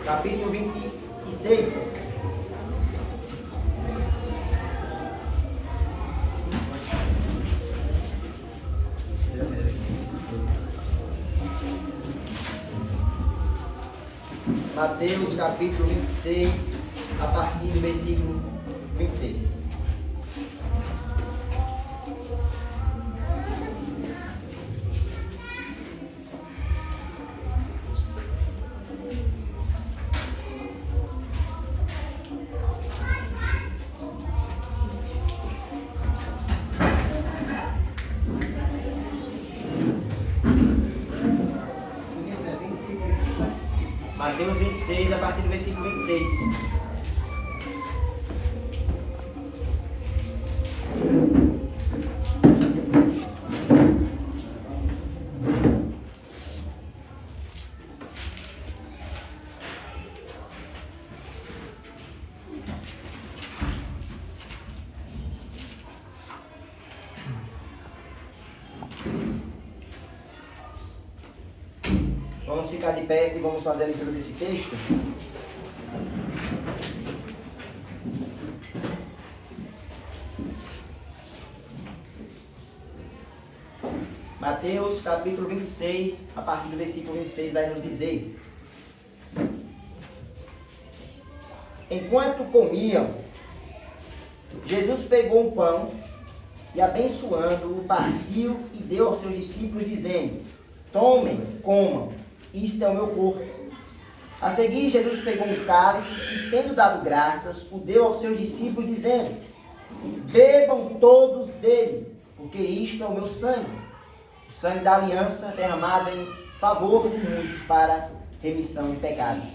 capítulo 26. Mateus capítulo 26, a partir do versículo 26. Mateus 26, a partir do versículo 26. Vamos ficar de pé e vamos fazer a leitura desse texto. Mateus capítulo 26, a partir do versículo 26, vai nos dizer: Enquanto comiam, Jesus pegou um pão e, abençoando-o, partiu e deu aos seus discípulos, dizendo: Tomem, comam. Isto é o meu corpo. A seguir, Jesus pegou um cálice e, tendo dado graças, o deu aos seus discípulos, dizendo: Bebam todos dele, porque isto é o meu sangue, o sangue da aliança derramado em favor de muitos para remissão de pecados.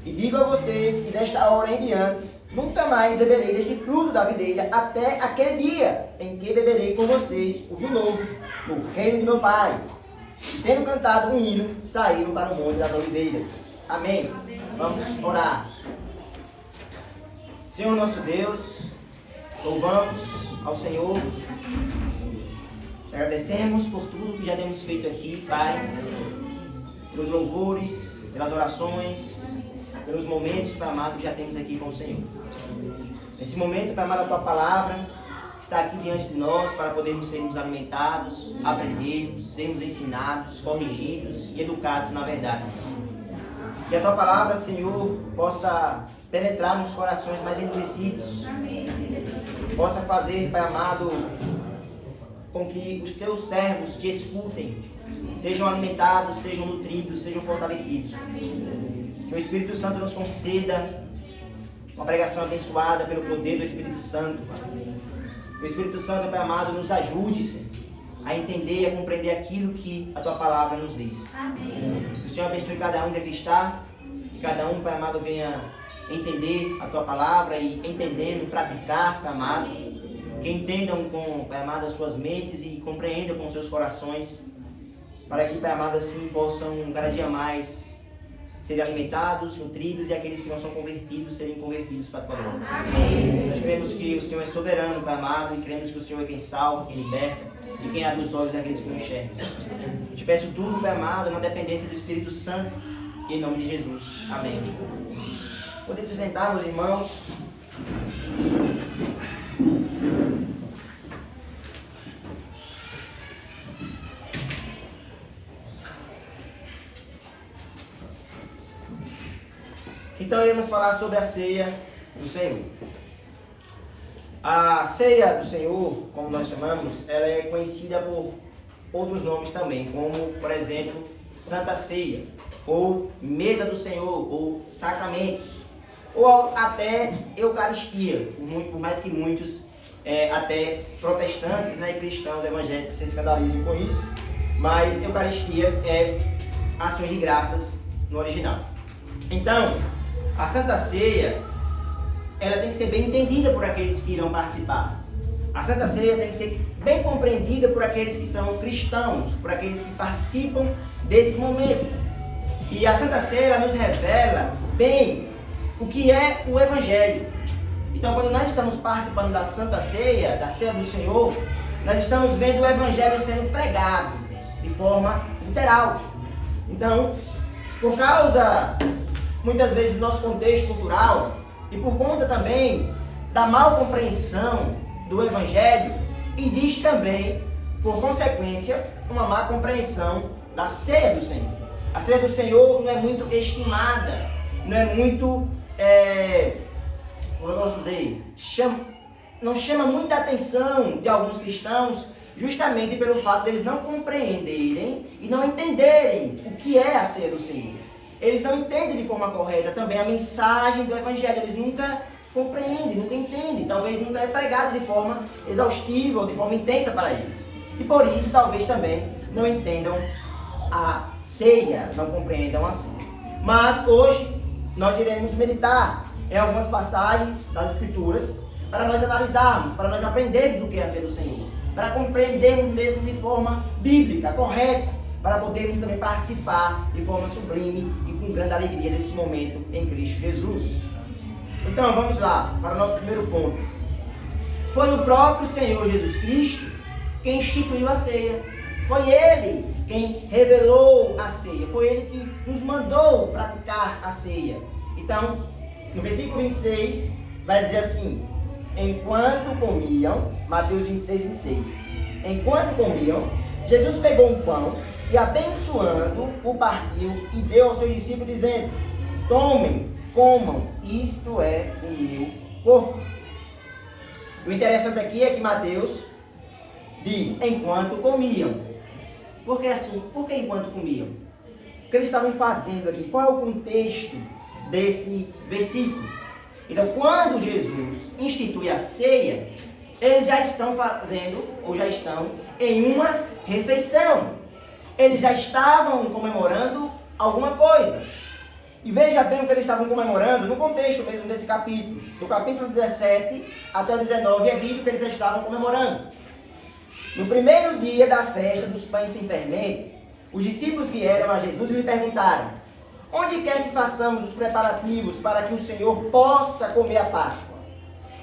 E digo a vocês que desta hora em diante nunca mais beberei deste fruto da videira, até aquele dia em que beberei com vocês o vinho novo no reino de meu Pai. Tendo cantado um hino, saíram para o Monte das Oliveiras. Amém. Vamos orar. Senhor nosso Deus, louvamos ao Senhor. Te agradecemos por tudo que já temos feito aqui, Pai. Pelos louvores, pelas orações, pelos momentos, Pai amado, que já temos aqui com o Senhor. Nesse momento, Pai amado, a Tua Palavra está aqui diante de nós para podermos sermos alimentados, aprendermos, sermos ensinados, corrigidos e educados na verdade. Que a Tua Palavra, Senhor, possa penetrar nos corações mais endurecidos. Possa fazer, Pai amado, com que os Teus servos Te escutem, sejam alimentados, sejam nutridos, sejam fortalecidos. Que o Espírito Santo nos conceda uma pregação abençoada pelo poder do Espírito Santo. Que o Espírito Santo, Pai amado, nos ajude, Senhor, a entender e a compreender aquilo que a Tua Palavra nos diz. Amém. Que o Senhor abençoe cada um que aqui está, que cada um, Pai amado, venha entender a Tua Palavra e, entendendo, praticar, Pai amado. Que entendam com, Pai amado, as suas mentes e compreendam com seus corações, para que, Pai amado, assim possam cada dia mais serem alimentados, nutridos, e aqueles que não são convertidos serem convertidos para a Tua glória. Amém. Nós cremos que o Senhor é soberano, Pai amado, e cremos que o Senhor é quem salva, quem liberta e quem abre os olhos daqueles que não enxergam. Eu te peço tudo, Pai amado, na dependência do Espírito Santo, em nome de Jesus. Amém. Podem se sentar, meus irmãos. Então iremos falar sobre a ceia do Senhor. A ceia do Senhor, como nós chamamos, ela é conhecida por outros nomes também, como, por exemplo, Santa Ceia, ou Mesa do Senhor, ou Sacramentos, ou até Eucaristia, por mais que muitos, até protestantes, né, e cristãos evangélicos se escandalizem com isso, mas Eucaristia é ações de graças no original. Então, a Santa Ceia, ela tem que ser bem entendida por aqueles que irão participar. A Santa Ceia tem que ser bem compreendida por aqueles que são cristãos, por aqueles que participam desse momento. E a Santa Ceia, ela nos revela bem o que é o Evangelho. Então, quando nós estamos participando da Santa Ceia, da Ceia do Senhor, nós estamos vendo o Evangelho sendo pregado de forma literal. Então, por causa muitas vezes, do nosso contexto cultural e por conta também da mal compreensão do Evangelho, existe também, por consequência, uma má compreensão da ceia do Senhor. A ceia do Senhor não é muito estimada, não é muito, como eu posso dizer, não chama muita atenção de alguns cristãos, justamente pelo fato deles não compreenderem e não entenderem o que é a ceia do Senhor. Eles não entendem de forma correta também a mensagem do Evangelho, eles nunca compreendem, nunca entendem, talvez nunca é pregado de forma exaustiva ou de forma intensa para eles. E por isso, talvez também não entendam a ceia, não compreendam a ceia. Mas hoje nós iremos meditar em algumas passagens das Escrituras para nós analisarmos, para nós aprendermos o que é a ceia do Senhor, para compreendermos mesmo de forma bíblica, correta, para podermos também participar de forma sublime e com grande alegria desse momento em Cristo Jesus. Então vamos lá para o nosso primeiro ponto. Foi o próprio Senhor Jesus Cristo quem instituiu a ceia. Foi Ele quem revelou a ceia. Foi Ele que nos mandou praticar a ceia. Então, no versículo 26, vai dizer assim: enquanto comiam, Mateus 26, 26. Enquanto comiam, Jesus pegou um pão e, abençoando, o partiu e deu aos seus discípulos, dizendo: tomem, comam, isto é o meu corpo. O interessante aqui é que Mateus diz: enquanto comiam. Por que assim? Por que enquanto comiam? O que eles estavam fazendo aqui? Qual é o contexto desse versículo? Então, quando Jesus institui a ceia, eles já estão fazendo, ou já estão, em uma refeição. Eles já estavam comemorando alguma coisa. E veja bem o que eles estavam comemorando no contexto mesmo desse capítulo. Do capítulo 17 até o 19 é dito que eles já estavam comemorando. No primeiro dia da festa dos pães sem fermento, os discípulos vieram a Jesus e lhe perguntaram: onde quer que façamos os preparativos para que o Senhor possa comer a Páscoa?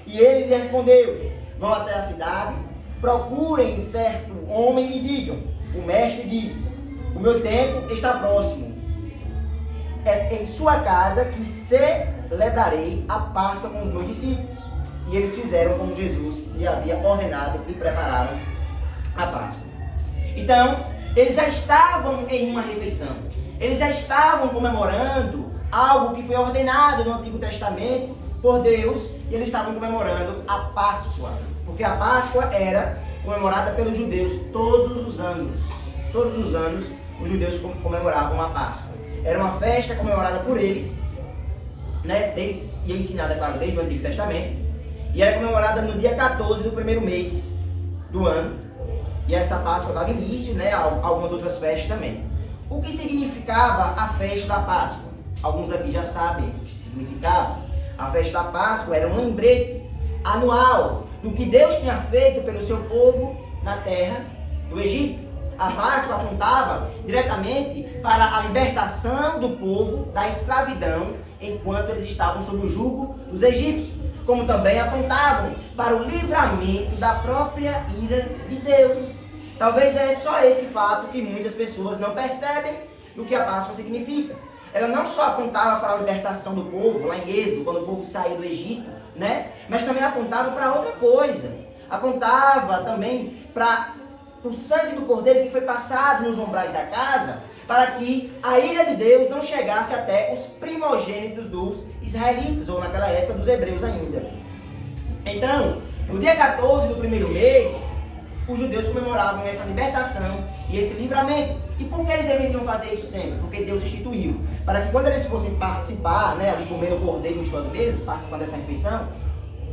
E ele lhe respondeu: vão até a cidade, procurem certo homem e digam: o mestre diz, o meu tempo está próximo. É em sua casa que celebrarei a Páscoa com os meus discípulos. E eles fizeram como Jesus lhe havia ordenado e prepararam a Páscoa. Então, eles já estavam em uma refeição. Eles já estavam comemorando algo que foi ordenado no Antigo Testamento por Deus, e eles estavam comemorando a Páscoa, porque a Páscoa era comemorada pelos judeus todos os anos. Todos os anos os judeus comemoravam a Páscoa. Era uma festa comemorada por eles, né, e ensinada, claro, desde o Antigo Testamento, e era comemorada no dia 14 do primeiro mês do ano. E essa Páscoa dava início, né, a algumas outras festas também. O que significava a festa da Páscoa? Alguns aqui já sabem o que significava. A festa da Páscoa era um lembrete anual do que Deus tinha feito pelo seu povo na terra do Egito. A Páscoa apontava diretamente para a libertação do povo da escravidão enquanto eles estavam sob o jugo dos egípcios, como também apontavam para o livramento da própria ira de Deus. Talvez é só esse fato que muitas pessoas não percebem do que a Páscoa significa. Ela não só apontava para a libertação do povo, lá em Êxodo, quando o povo saiu do Egito, né? Mas também apontava para outra coisa. Apontava também para o sangue do cordeiro que foi passado nos umbrais da casa, para que a ira de Deus não chegasse até os primogênitos dos israelitas, ou naquela época dos hebreus ainda. Então, no dia 14 do primeiro mês, os judeus comemoravam essa libertação e esse livramento. E por que eles deveriam fazer isso sempre? Porque Deus instituiu. Para que quando eles fossem participar, né, ali comendo o cordeiro em suas mesas, participando dessa refeição,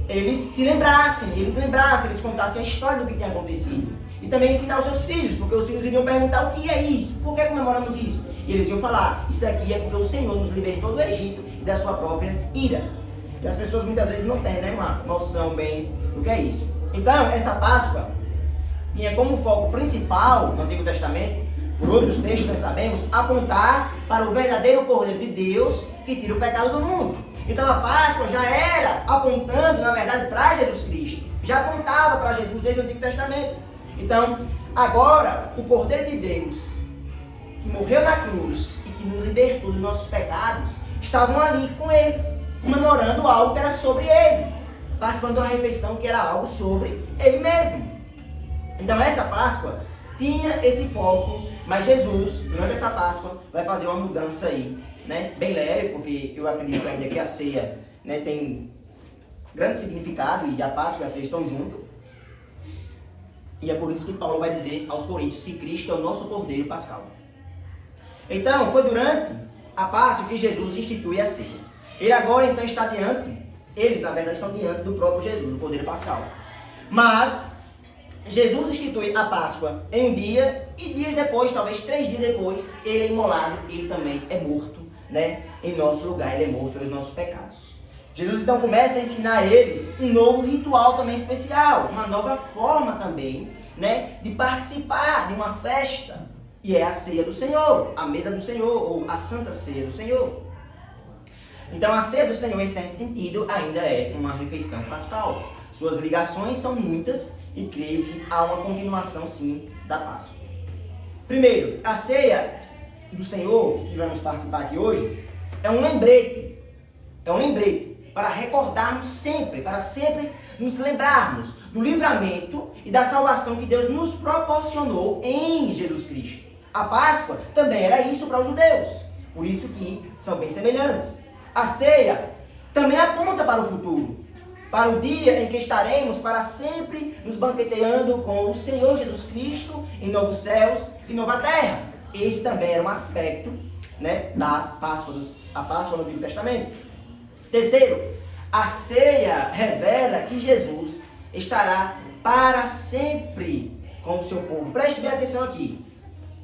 eles se lembrassem, eles contassem a história do que tinha acontecido. E também ensinar os seus filhos, porque os filhos iriam perguntar o que é isso, por que comemoramos isso? E eles iam falar: isso aqui é porque o Senhor nos libertou do Egito e da sua própria ira. E as pessoas muitas vezes não têm, né, uma noção bem do que é isso. Então, essa Páscoa tinha como foco principal no Antigo Testamento, por outros textos nós sabemos, apontar para o verdadeiro Cordeiro de Deus que tira o pecado do mundo. Então a Páscoa já era apontando, na verdade, para Jesus Cristo. Já apontava para Jesus desde o Antigo Testamento. Então, agora, o Cordeiro de Deus, que morreu na cruz e que nos libertou dos nossos pecados, estavam ali com eles, comemorando algo que era sobre ele, participando de uma refeição que era algo sobre ele mesmo. Então essa Páscoa tinha esse foco, mas Jesus, durante essa Páscoa, vai fazer uma mudança aí, né? Bem leve, porque eu acredito ainda que a ceia, né, tem grande significado e a Páscoa e a ceia estão juntos. E é por isso que Paulo vai dizer aos Coríntios que Cristo é o nosso Cordeiro Pascal. Então, foi durante a Páscoa que Jesus institui a ceia. Ele agora então está diante, eles na verdade estão diante do próprio Jesus, o Cordeiro Pascal. Mas Jesus institui a Páscoa em um dia e dias depois, talvez 3 dias depois, ele é imolado, ele também é morto, né? Em nosso lugar, ele é morto pelos nossos pecados. Jesus então começa a ensinar a eles um novo ritual também especial, uma nova forma também, né, de participar de uma festa, e é a ceia do Senhor, a mesa do Senhor, ou a Santa Ceia do Senhor. Então a ceia do Senhor, em certo sentido, ainda é uma refeição pascal. Suas ligações são muitas e creio que há uma continuação sim da Páscoa. Primeiro, a ceia do Senhor, que vamos participar aqui hoje, é um lembrete para recordarmos sempre, para sempre nos lembrarmos do livramento e da salvação que Deus nos proporcionou em Jesus Cristo. A Páscoa também era isso para os judeus, por isso que são bem semelhantes. A ceia também aponta para o futuro, para o dia em que estaremos para sempre nos banqueteando com o Senhor Jesus Cristo em novos céus e nova terra. Esse também era um aspecto, né, da Páscoa, a Páscoa no Antigo Testamento. Terceiro, a ceia revela que Jesus estará para sempre com o seu povo. Preste bem atenção aqui.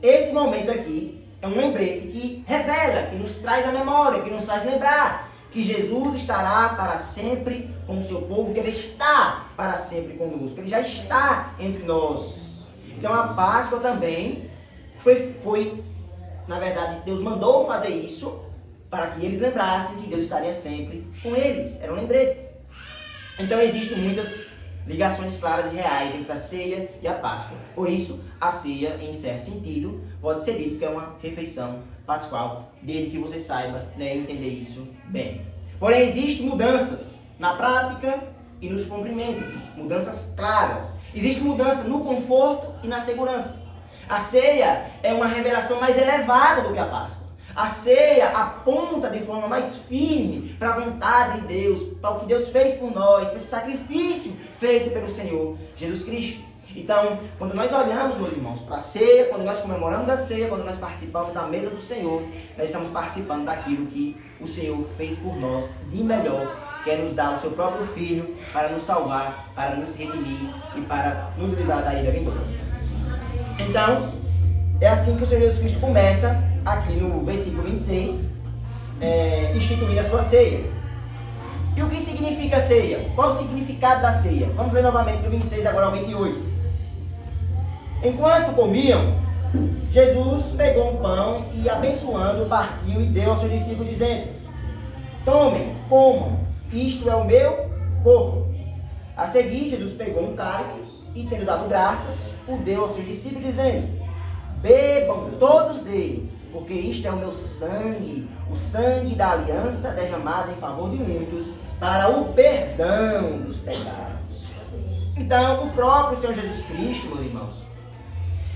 Esse momento aqui é um lembrete que revela, que nos traz a memória, que nos faz lembrar que Jesus estará para sempre com o seu povo, que Ele está para sempre conosco, que Ele já está entre nós. Então a Páscoa também foi, na verdade, Deus mandou fazer isso para que eles lembrassem que Deus estaria sempre com eles. Era um lembrete. Então existem muitas ligações claras e reais entre a ceia e a Páscoa. Por isso, a ceia, em certo sentido, pode ser dito que é uma refeição pascual, desde que você saiba, né, entender isso bem. Porém, existem mudanças na prática e nos cumprimentos, mudanças claras. Existe mudança no conforto e na segurança. A ceia é uma revelação mais elevada do que a Páscoa. A ceia aponta de forma mais firme para a vontade de Deus, para o que Deus fez por nós, para esse sacrifício feito pelo Senhor Jesus Cristo. Então, quando nós olhamos, meus irmãos, para a ceia, quando nós comemoramos a ceia, quando nós participamos da mesa do Senhor, nós estamos participando daquilo que o Senhor fez por nós de melhor, que é nos dar o seu próprio Filho para nos salvar, para nos redimir e para nos livrar da ira vindoura. Então, é assim que o Senhor Jesus Cristo começa, aqui no versículo 26, instituindo a sua ceia. E o que significa a ceia? Qual o significado da ceia? Vamos ler novamente do 26 agora ao 28. Enquanto comiam, Jesus pegou um pão e, abençoando, partiu e deu aos seus discípulos, dizendo: tomem, comam, isto é o meu corpo. A seguir, Jesus pegou um cálice e, tendo dado graças, o deu aos seus discípulos, dizendo: bebam todos dele, porque isto é o meu sangue, o sangue da aliança derramado em favor de muitos, para o perdão dos pecados. Então, o próprio Senhor Jesus Cristo, meus irmãos,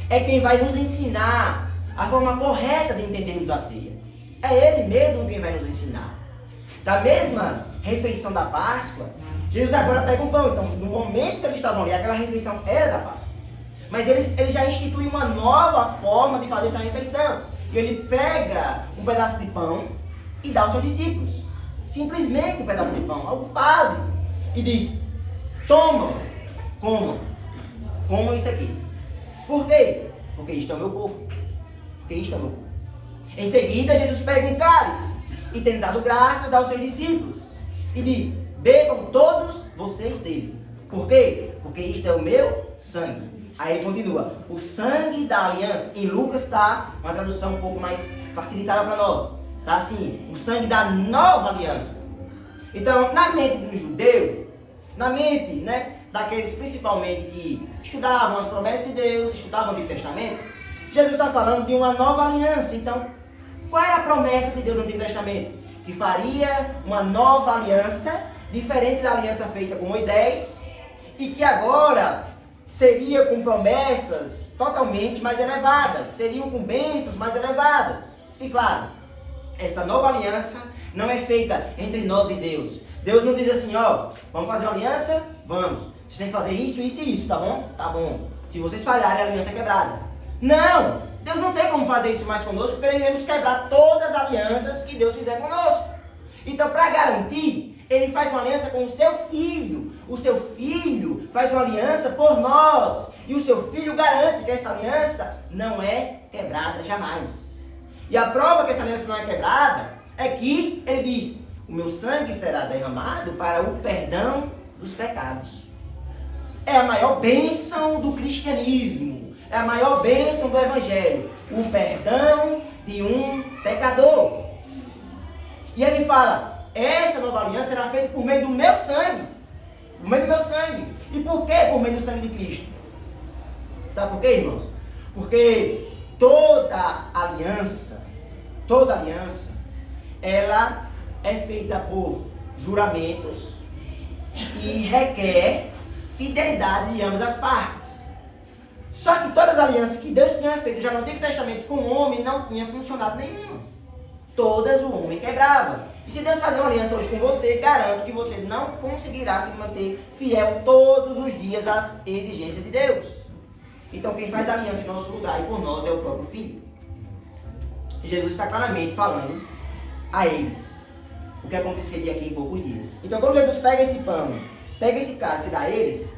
é quem vai nos ensinar a forma correta de entendermos a ceia. É Ele mesmo quem vai nos ensinar. Da mesma refeição da Páscoa, Jesus agora pega um pão. Então, no momento que eles estavam ali, aquela refeição era da Páscoa. Mas ele já institui uma nova forma de fazer essa refeição. E ele pega um pedaço de pão e dá aos seus discípulos. Simplesmente um pedaço de pão, algo básico. E diz: tomam, comam isso aqui. Por quê? Porque isto é o meu corpo. Porque isto é o meu corpo. Em seguida, Jesus pega um cálice e, tendo dado graças, dá aos seus discípulos. E diz: bebam todos vocês dele. Por quê? Porque isto é o meu sangue. Aí ele continua: o sangue da aliança. Em Lucas está uma tradução um pouco mais facilitada para nós. Está assim: o sangue da nova aliança. Então, na mente do judeu, na mente, né, daqueles principalmente que estudavam as promessas de Deus, estudavam o Antigo Testamento, Jesus está falando de uma nova aliança. Então, Qual era a promessa de Deus no Antigo Testamento? Que faria uma nova aliança, diferente da aliança feita com Moisés, e que agora seria com promessas totalmente mais elevadas, seriam com bênçãos mais elevadas. E claro, essa nova aliança não é feita entre nós e Deus. Deus não diz assim, ó, vamos fazer uma aliança? Vamos. Vocês têm que fazer isso, isso e isso, tá bom? Tá bom. Se vocês falharem, a aliança é quebrada. Não! Deus não tem como fazer isso mais conosco, porque iremos quebrar todas as alianças que Deus fizer conosco. Então, para garantir, Ele faz uma aliança com o seu Filho. O seu Filho faz uma aliança por nós. E o seu Filho garante que essa aliança não é quebrada jamais. E a prova que essa aliança não é quebrada é que Ele diz, o meu sangue será derramado para o perdão dos pecados. É a maior bênção do cristianismo. É a maior bênção do Evangelho. O perdão de um pecador. E ele fala, essa nova aliança será feita por meio do meu sangue. Por meio do meu sangue. E por que por meio do sangue de Cristo? Sabe por quê, irmãos? Porque toda aliança, ela é feita por juramentos e requer fidelidade de ambas as partes. Só que todas as alianças que Deus tinha feito já no Antigo Testamento com o homem não tinha funcionado nenhuma. Todas o homem quebrava. E se Deus fazer uma aliança hoje com você, garanto que você não conseguirá se manter fiel todos os dias às exigências de Deus. Então quem faz aliança em nosso lugar e por nós é o próprio Filho. Jesus está claramente falando a eles o que aconteceria aqui em poucos dias. Então quando Jesus pega esse pão, pega esse cálice e dá a eles,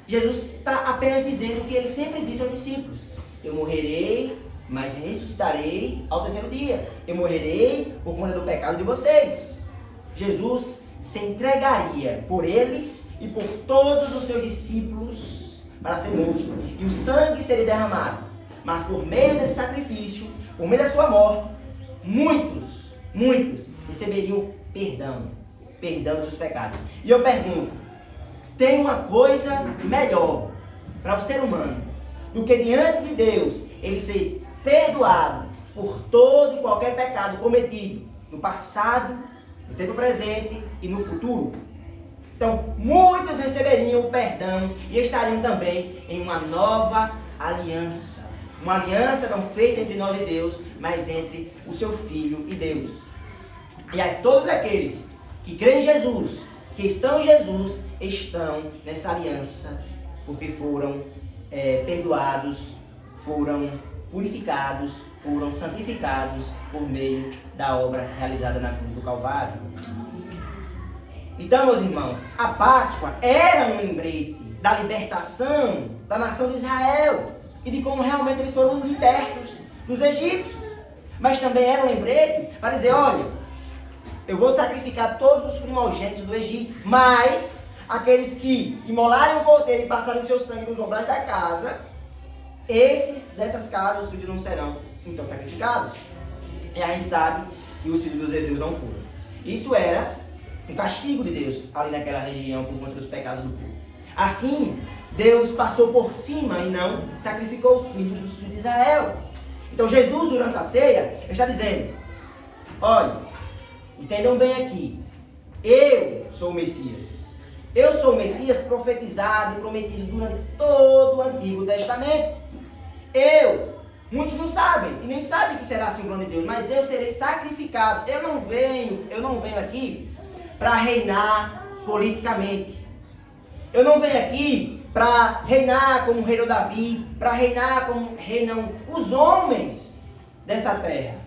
Jesus está apenas dizendo o que ele sempre disse aos discípulos. Eu morrerei, mas ressuscitarei ao terceiro dia. Eu morrerei por conta do pecado de vocês. Jesus se entregaria por eles e por todos os seus discípulos para ser morto. E o sangue seria derramado. Mas por meio desse sacrifício, por meio da sua morte, muitos receberiam perdão dos seus pecados. E eu pergunto, tem uma coisa melhor para o ser humano do que diante de Deus ele ser perdoado por todo e qualquer pecado cometido no passado, no tempo presente e no futuro? Então, muitos receberiam o perdão e estariam também em uma nova aliança. Uma aliança não feita entre nós e Deus, mas entre o seu Filho e Deus. E aí, todos aqueles que creem em Jesus, que estão em Jesus, estão nessa aliança, porque foram perdoados, foram purificados, foram santificados por meio da obra realizada na cruz do Calvário. Então, meus irmãos, a Páscoa era um lembrete da libertação da nação de Israel e de como realmente eles foram libertos dos egípcios. Mas também era um lembrete para dizer, olha, eu vou sacrificar todos os primogênitos do Egito, mas aqueles que imolarem o cordeiro e passarem o seu sangue nos umbrais da casa, dessas casas os filhos não serão então sacrificados. E a gente sabe que os filhos dos hebreus não foram. Isso era um castigo de Deus ali naquela região por conta dos pecados do povo. Assim, Deus passou por cima e não sacrificou os filhos dos filhos de Israel. Então Jesus, durante a ceia, está dizendo, olha, entendam bem aqui, eu sou o Messias. Eu sou o Messias profetizado e prometido durante todo o Antigo Testamento. Muitos não sabem, e nem sabem que será assim o plano de Deus, mas eu serei sacrificado. Eu não venho aqui para reinar politicamente. Eu não venho aqui para reinar como o rei Davi, para reinar como reinam os homens dessa terra.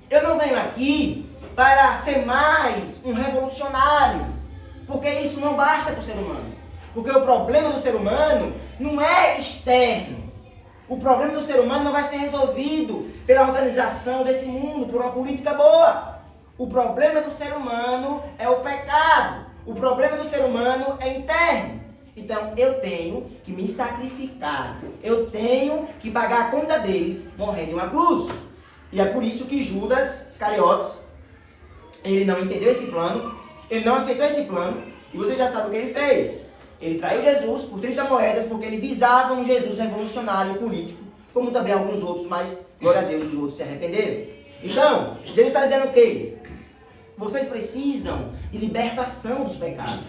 Eu não venho aqui para ser mais um revolucionário, porque isso não basta para o ser humano. Porque o problema do ser humano não é externo. O problema do ser humano não vai ser resolvido pela organização desse mundo, por uma política boa. O problema do ser humano é o pecado. O problema do ser humano é interno. Então eu tenho que me sacrificar. Eu tenho que pagar a conta deles morrendo em uma cruz. E é por isso que Judas Iscariotes, ele não entendeu esse plano, ele não aceitou esse plano, e você já sabe o que ele fez. Ele traiu Jesus por 30 moedas, porque ele visava um Jesus revolucionário político, como também alguns outros, mas glória a Deus, os outros se arrependeram. Então, Jesus está dizendo o quê? Vocês precisam de libertação dos pecados.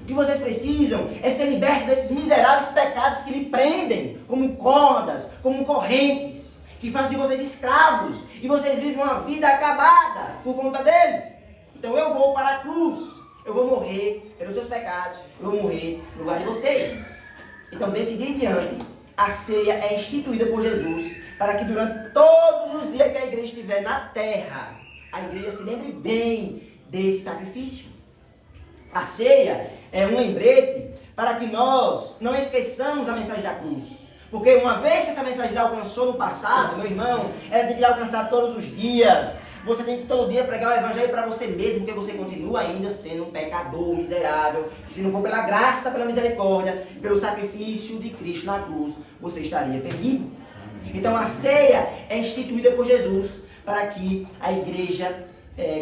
O que vocês precisam é ser libertos desses miseráveis pecados que lhe prendem, como cordas, como correntes, que fazem de vocês escravos, e vocês vivem uma vida acabada por conta dele. Então eu vou para a cruz, eu vou morrer pelos seus pecados, eu vou morrer no lugar de vocês. Então desse dia em diante, a ceia é instituída por Jesus, para que durante todos os dias que a igreja estiver na terra, a igreja se lembre bem desse sacrifício. A ceia é um lembrete para que nós não esqueçamos a mensagem da cruz. Porque uma vez que essa mensagem lhe alcançou no passado, meu irmão, ela tem que lhe alcançar todos os dias. Você tem que todo dia pregar o evangelho para você mesmo, porque você continua ainda sendo um pecador miserável. Se não for pela graça, pela misericórdia, pelo sacrifício de Cristo na cruz, você estaria perdido. Então a ceia é instituída por Jesus para que a igreja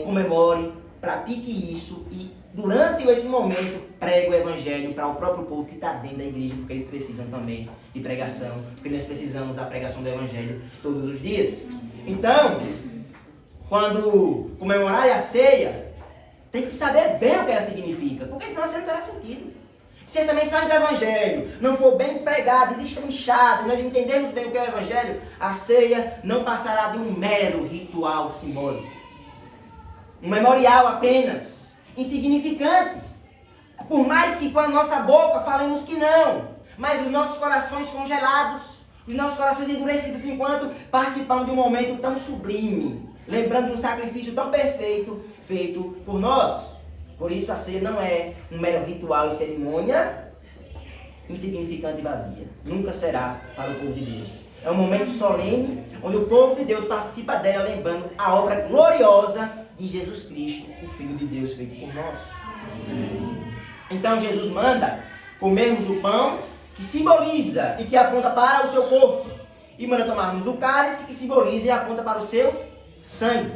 comemore, pratique isso e durante esse momento pregue o evangelho para o próprio povo que está dentro da igreja, porque eles precisam também de pregação, porque nós precisamos da pregação do evangelho todos os dias. Então, quando comemorarem a ceia, tem que saber bem o que ela significa, porque senão você não terá sentido. Se essa mensagem do evangelho não for bem pregada e destrinchada, e nós entendermos bem o que é o evangelho, a ceia não passará de um mero ritual simbólico. Um memorial apenas, insignificante. Por mais que com a nossa boca falemos que não, mas os nossos corações congelados, os nossos corações endurecidos enquanto participamos de um momento tão sublime, lembrando de um sacrifício tão perfeito feito por nós. Por isso a ceia não é um mero ritual e cerimônia insignificante e vazia. Nunca será para o povo de Deus. É um momento solene onde o povo de Deus participa dela, lembrando a obra gloriosa de Jesus Cristo, o Filho de Deus feito por nós. Então Jesus manda comermos o pão que simboliza e que aponta para o seu corpo, e manda tomarmos o cálice que simboliza e aponta para o seu sangue.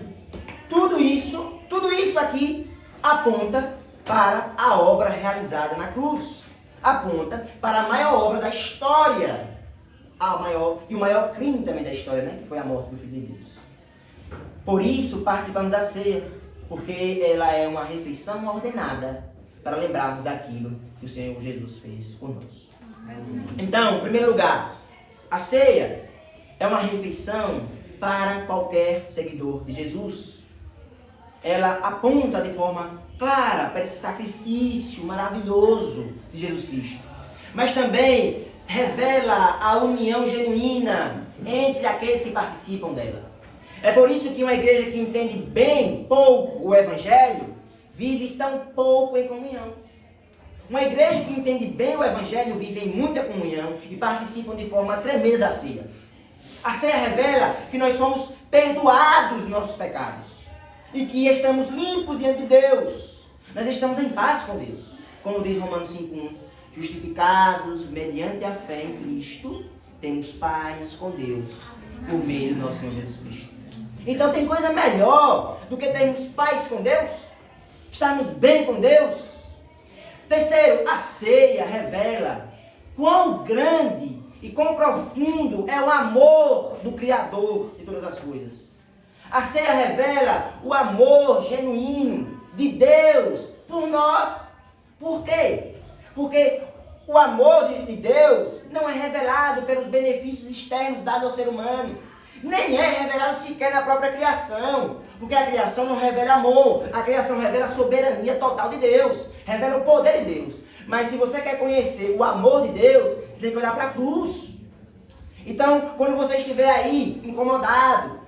Tudo isso aqui aponta para a obra realizada na cruz. Aponta para a maior obra da história. E o maior crime também da história, né? Que foi a morte do Filho de Deus. Por isso participamos da ceia, porque ela é uma refeição ordenada para lembrarmos daquilo que o Senhor Jesus fez por nós. Então, em primeiro lugar, a ceia é uma refeição para qualquer seguidor de Jesus. Ela aponta de forma clara para esse sacrifício maravilhoso de Jesus Cristo. Mas também revela a união genuína entre aqueles que participam dela. É por isso que uma igreja que entende bem pouco o Evangelho vive tão pouco em comunhão. Uma igreja que entende bem o Evangelho vive em muita comunhão e participam de forma tremenda da ceia. A ceia revela que nós somos perdoados dos nossos pecados e que estamos limpos diante de Deus. Nós estamos em paz com Deus. Como diz Romanos 5:1, justificados mediante a fé em Cristo, temos paz com Deus por meio do nosso Senhor Jesus Cristo. Então tem coisa melhor do que termos paz com Deus? Estarmos bem com Deus? Terceiro, a ceia revela quão grande e quão profundo é o amor do Criador de todas as coisas. A ceia revela o amor genuíno de Deus por nós. Por quê? Porque o amor de Deus não é revelado pelos benefícios externos dados ao ser humano. Nem é revelado sequer na própria criação. Porque a criação não revela amor. A criação revela a soberania total de Deus. Revela o poder de Deus. Mas se você quer conhecer o amor de Deus, você tem que olhar para a cruz. Então, quando você estiver aí incomodado,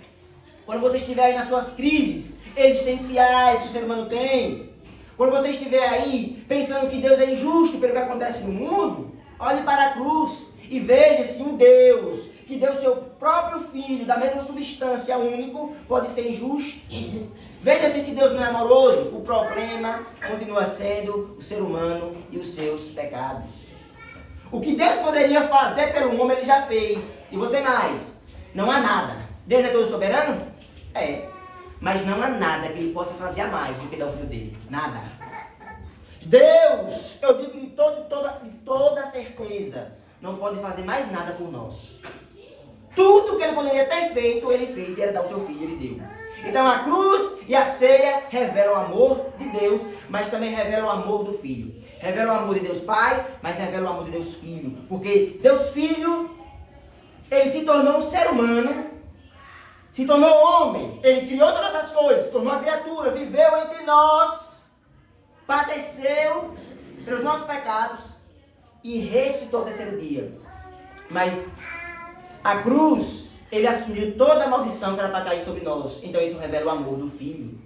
quando você estiver aí nas suas crises existenciais que o ser humano tem, quando você estiver aí pensando que Deus é injusto pelo que acontece no mundo, olhe para a cruz e veja se um Deus que deu seu próprio Filho, da mesma substância único, pode ser injusto. Veja se esse Deus não é amoroso. O problema continua sendo o ser humano e os seus pecados. O que Deus poderia fazer pelo homem, Ele já fez. E vou dizer mais, não há nada. Deus é todo soberano? É. Mas não há nada que Ele possa fazer a mais do que dar o Filho dele. Nada. Deus, eu digo de toda certeza, não pode fazer mais nada por nós. Tudo que Ele poderia ter feito, Ele fez e era dar o seu Filho, Ele deu. Então a cruz e a ceia revelam o amor de Deus, mas também revelam o amor do Filho. Revela o amor de Deus Pai, mas revela o amor de Deus Filho. Porque Deus Filho, ele se tornou um ser humano, se tornou homem, ele criou todas as coisas, se tornou uma criatura, viveu entre nós, padeceu pelos nossos pecados e ressuscitou ao terceiro dia. Mas a cruz, ele assumiu toda a maldição que era para cair sobre nós. Então isso revela o amor do Filho.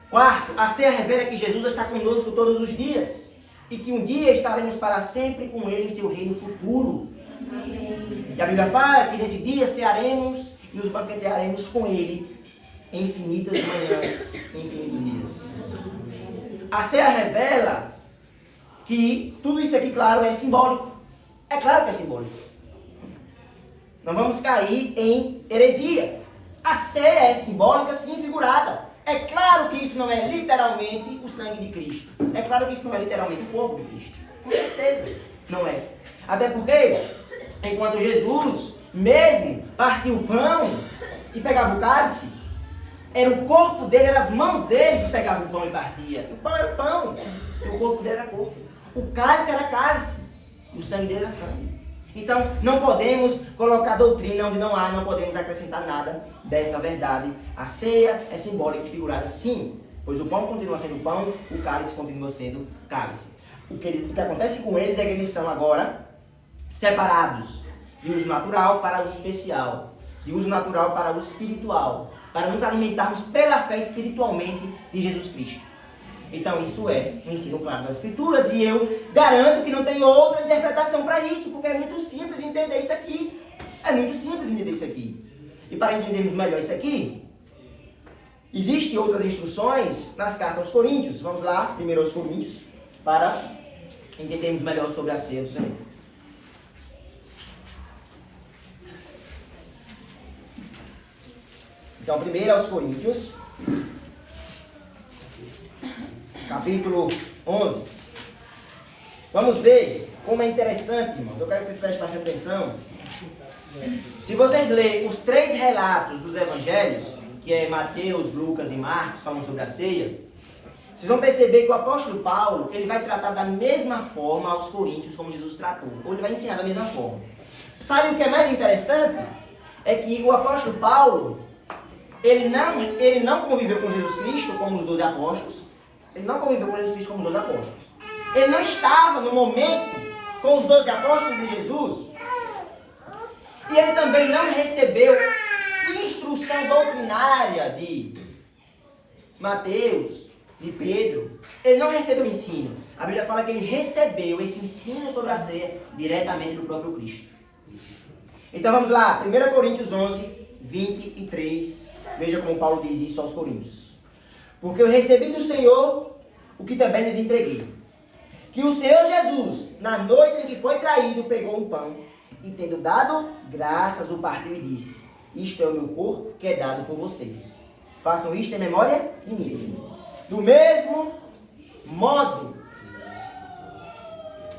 Quarto, a ceia revela que Jesus está conosco todos os dias. E que um dia estaremos para sempre com Ele em seu reino futuro. Amém. E a Bíblia fala que nesse dia cearemos e nos banquetearemos com Ele em infinitas manhãs, em infinitos dias. A ceia revela que tudo isso aqui, claro, é simbólico. É claro que é simbólico. Não vamos cair em heresia. A ceia é simbólica, sim, figurada. É claro que isso não é literalmente o sangue de Cristo. É claro que isso não é literalmente o corpo de Cristo. Com certeza, não é. Até porque, enquanto Jesus mesmo partia o pão e pegava o cálice, era o corpo dele, eram as mãos dele que pegavam o pão e partia. O pão era o pão, e o corpo dele era corpo. O cálice era cálice, e o sangue dele era sangue. Então, não podemos colocar doutrina onde não há, não podemos acrescentar nada dessa verdade. A ceia é simbólica e figurada, sim, pois o pão continua sendo pão, o cálice continua sendo cálice. O que acontece com eles é que eles são agora separados de uso natural para uso especial, de uso natural para uso espiritual, para nos alimentarmos pela fé espiritualmente de Jesus Cristo. Então isso é um ensino claro das Escrituras e eu garanto que não tem outra interpretação para isso, porque é muito simples entender isso aqui. É muito simples entender isso aqui. E para entendermos melhor isso aqui, existem outras instruções nas cartas aos Coríntios. Vamos lá, primeiro aos Coríntios, para entendermos melhor sobre a ceia do Senhor. Então, primeiro aos Coríntios, capítulo 11. Vamos ver como é interessante, irmãos. Eu quero que vocês prestem bastante atenção. Se vocês lerem os 3 relatos dos evangelhos, que é Mateus, Lucas e Marcos, falam sobre a ceia, vocês vão perceber que o apóstolo Paulo, ele vai tratar da mesma forma aos coríntios como Jesus tratou. Ou ele vai ensinar da mesma forma. Sabe o que é mais interessante? É que o apóstolo Paulo, ele não conviveu com Jesus Cristo como os 12 apóstolos. Ele não conviveu com Jesus Cristo como os 12 apóstolos. Ele não estava no momento com os 12 apóstolos de Jesus. E ele também não recebeu instrução doutrinária de Mateus, de Pedro. Ele não recebeu ensino. A Bíblia fala que ele recebeu esse ensino sobre a ceia diretamente do próprio Cristo. Então vamos lá, 1 Coríntios 11, 23. Veja como Paulo diz isso aos Coríntios. Porque eu recebi do Senhor o que também lhes entreguei. Que o Senhor Jesus, na noite em que foi traído, pegou um pão e, tendo dado graças, o partiu e disse: isto é o meu corpo que é dado por vocês. Façam isto em memória de mim. Do mesmo modo,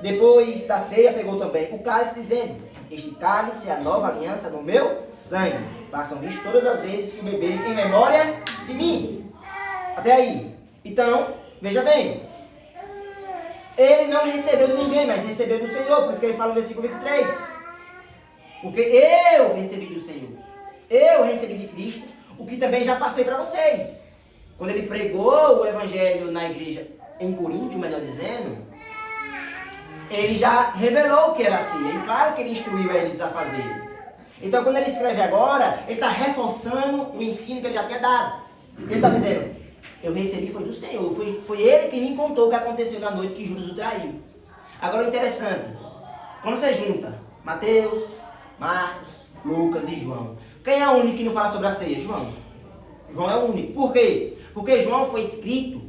depois da ceia, pegou também o cálice, dizendo: este cálice é a nova aliança no meu sangue. Façam isto todas as vezes que beberem em memória de mim. Até aí. Então, veja bem. Ele não recebeu de ninguém, mas recebeu do Senhor. Por isso que ele fala no versículo 23. Porque eu recebi do Senhor. Eu recebi de Cristo o que também já passei para vocês. Quando ele pregou o evangelho na igreja em Coríntio, melhor dizendo, ele já revelou o que era a ceia. E claro que ele instruiu eles a fazer. Então, quando ele escreve agora, ele está reforçando o ensino que ele já tinha dado. Ele está dizendo: eu recebi foi do Senhor. Foi ele que me contou o que aconteceu na noite que Judas o traiu. Agora, o interessante, quando você junta Mateus, Marcos, Lucas e João, quem é o único que não fala sobre a ceia? João. João é o único. Por quê? Porque João foi escrito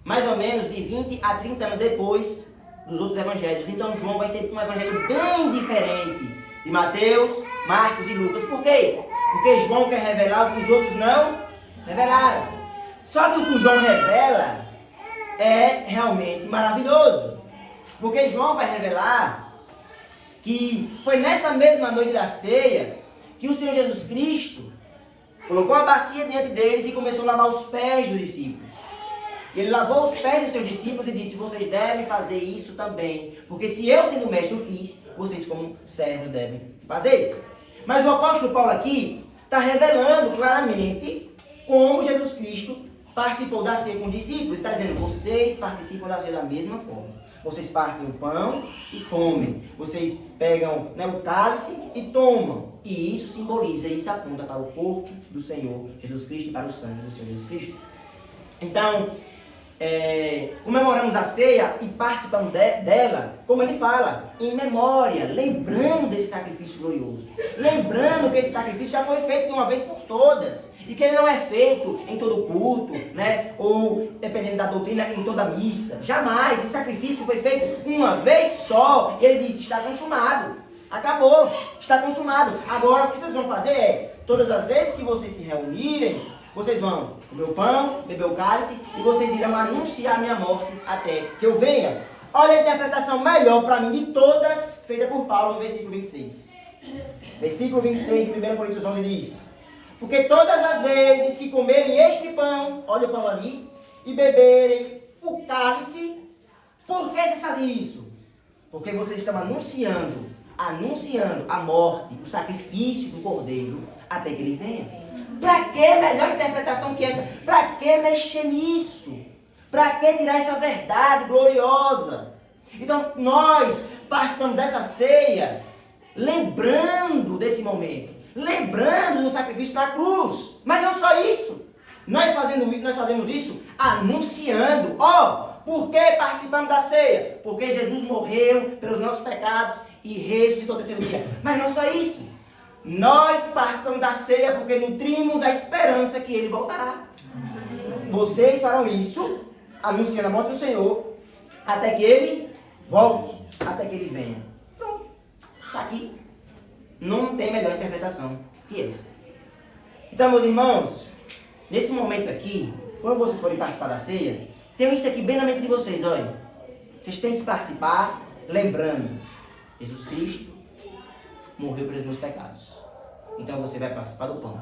mais ou menos de 20 a 30 anos depois dos outros evangelhos. Então, João vai ser um evangelho bem diferente de Mateus, Marcos e Lucas. Por quê? Porque João quer revelar o que os outros não revelaram. Só que o que João revela é realmente maravilhoso. Porque João vai revelar que foi nessa mesma noite da ceia que o Senhor Jesus Cristo colocou a bacia diante deles e começou a lavar os pés dos discípulos. Ele lavou os pés dos seus discípulos e disse: vocês devem fazer isso também, porque se eu, sendo mestre, o fiz, vocês como servos devem fazer. Mas o apóstolo Paulo aqui está revelando claramente como Jesus Cristo participou da ceia com os discípulos. Está dizendo: vocês participam da ceia da mesma forma. Vocês partem o pão e comem. Vocês pegam, né, o cálice e tomam. E isso simboliza, isso aponta para o corpo do Senhor Jesus Cristo e para o sangue do Senhor Jesus Cristo. Então, comemoramos a ceia e participamos dela, como ele fala, em memória, lembrando desse sacrifício glorioso. Lembrando que esse sacrifício já foi feito de uma vez por todas. E que ele não é feito em todo culto, né? Ou, dependendo da doutrina, em toda missa. Jamais. Esse sacrifício foi feito uma vez só. E ele disse: está consumado. Acabou. Está consumado. Agora, o que vocês vão fazer é, todas as vezes que vocês se reunirem, vocês vão comer o pão, beber o cálice, e vocês irão anunciar a minha morte até que eu venha. Olha a interpretação melhor para mim de todas, feita por Paulo no versículo 26. Versículo 26 de 1 Coríntios 11 diz: porque todas as vezes que comerem este pão, olha o pão ali, e beberem o cálice, por que vocês fazem isso? Porque vocês estão anunciando a morte, o sacrifício do Cordeiro, até que ele venha. Para que melhor interpretação que essa? Para que mexer nisso? Para que tirar essa verdade gloriosa? Então nós participamos dessa ceia lembrando desse momento, lembrando do sacrifício da cruz. Mas não só isso. Nós fazemos isso anunciando. Por que participamos da ceia? Porque Jesus morreu pelos nossos pecados e ressuscitou no terceiro dia. Mas não só isso. Nós participamos da ceia porque nutrimos a esperança que ele voltará. Vocês farão isso anunciando a morte do Senhor até que ele volte, até que ele venha. Pronto. Está aqui. Não tem melhor interpretação que essa. Então, meus irmãos, nesse momento aqui, quando vocês forem participar da ceia, tenham isso aqui bem na mente de vocês, olha. Vocês têm que participar lembrando: Jesus Cristo morreu pelos meus pecados. Então você vai participar do pão.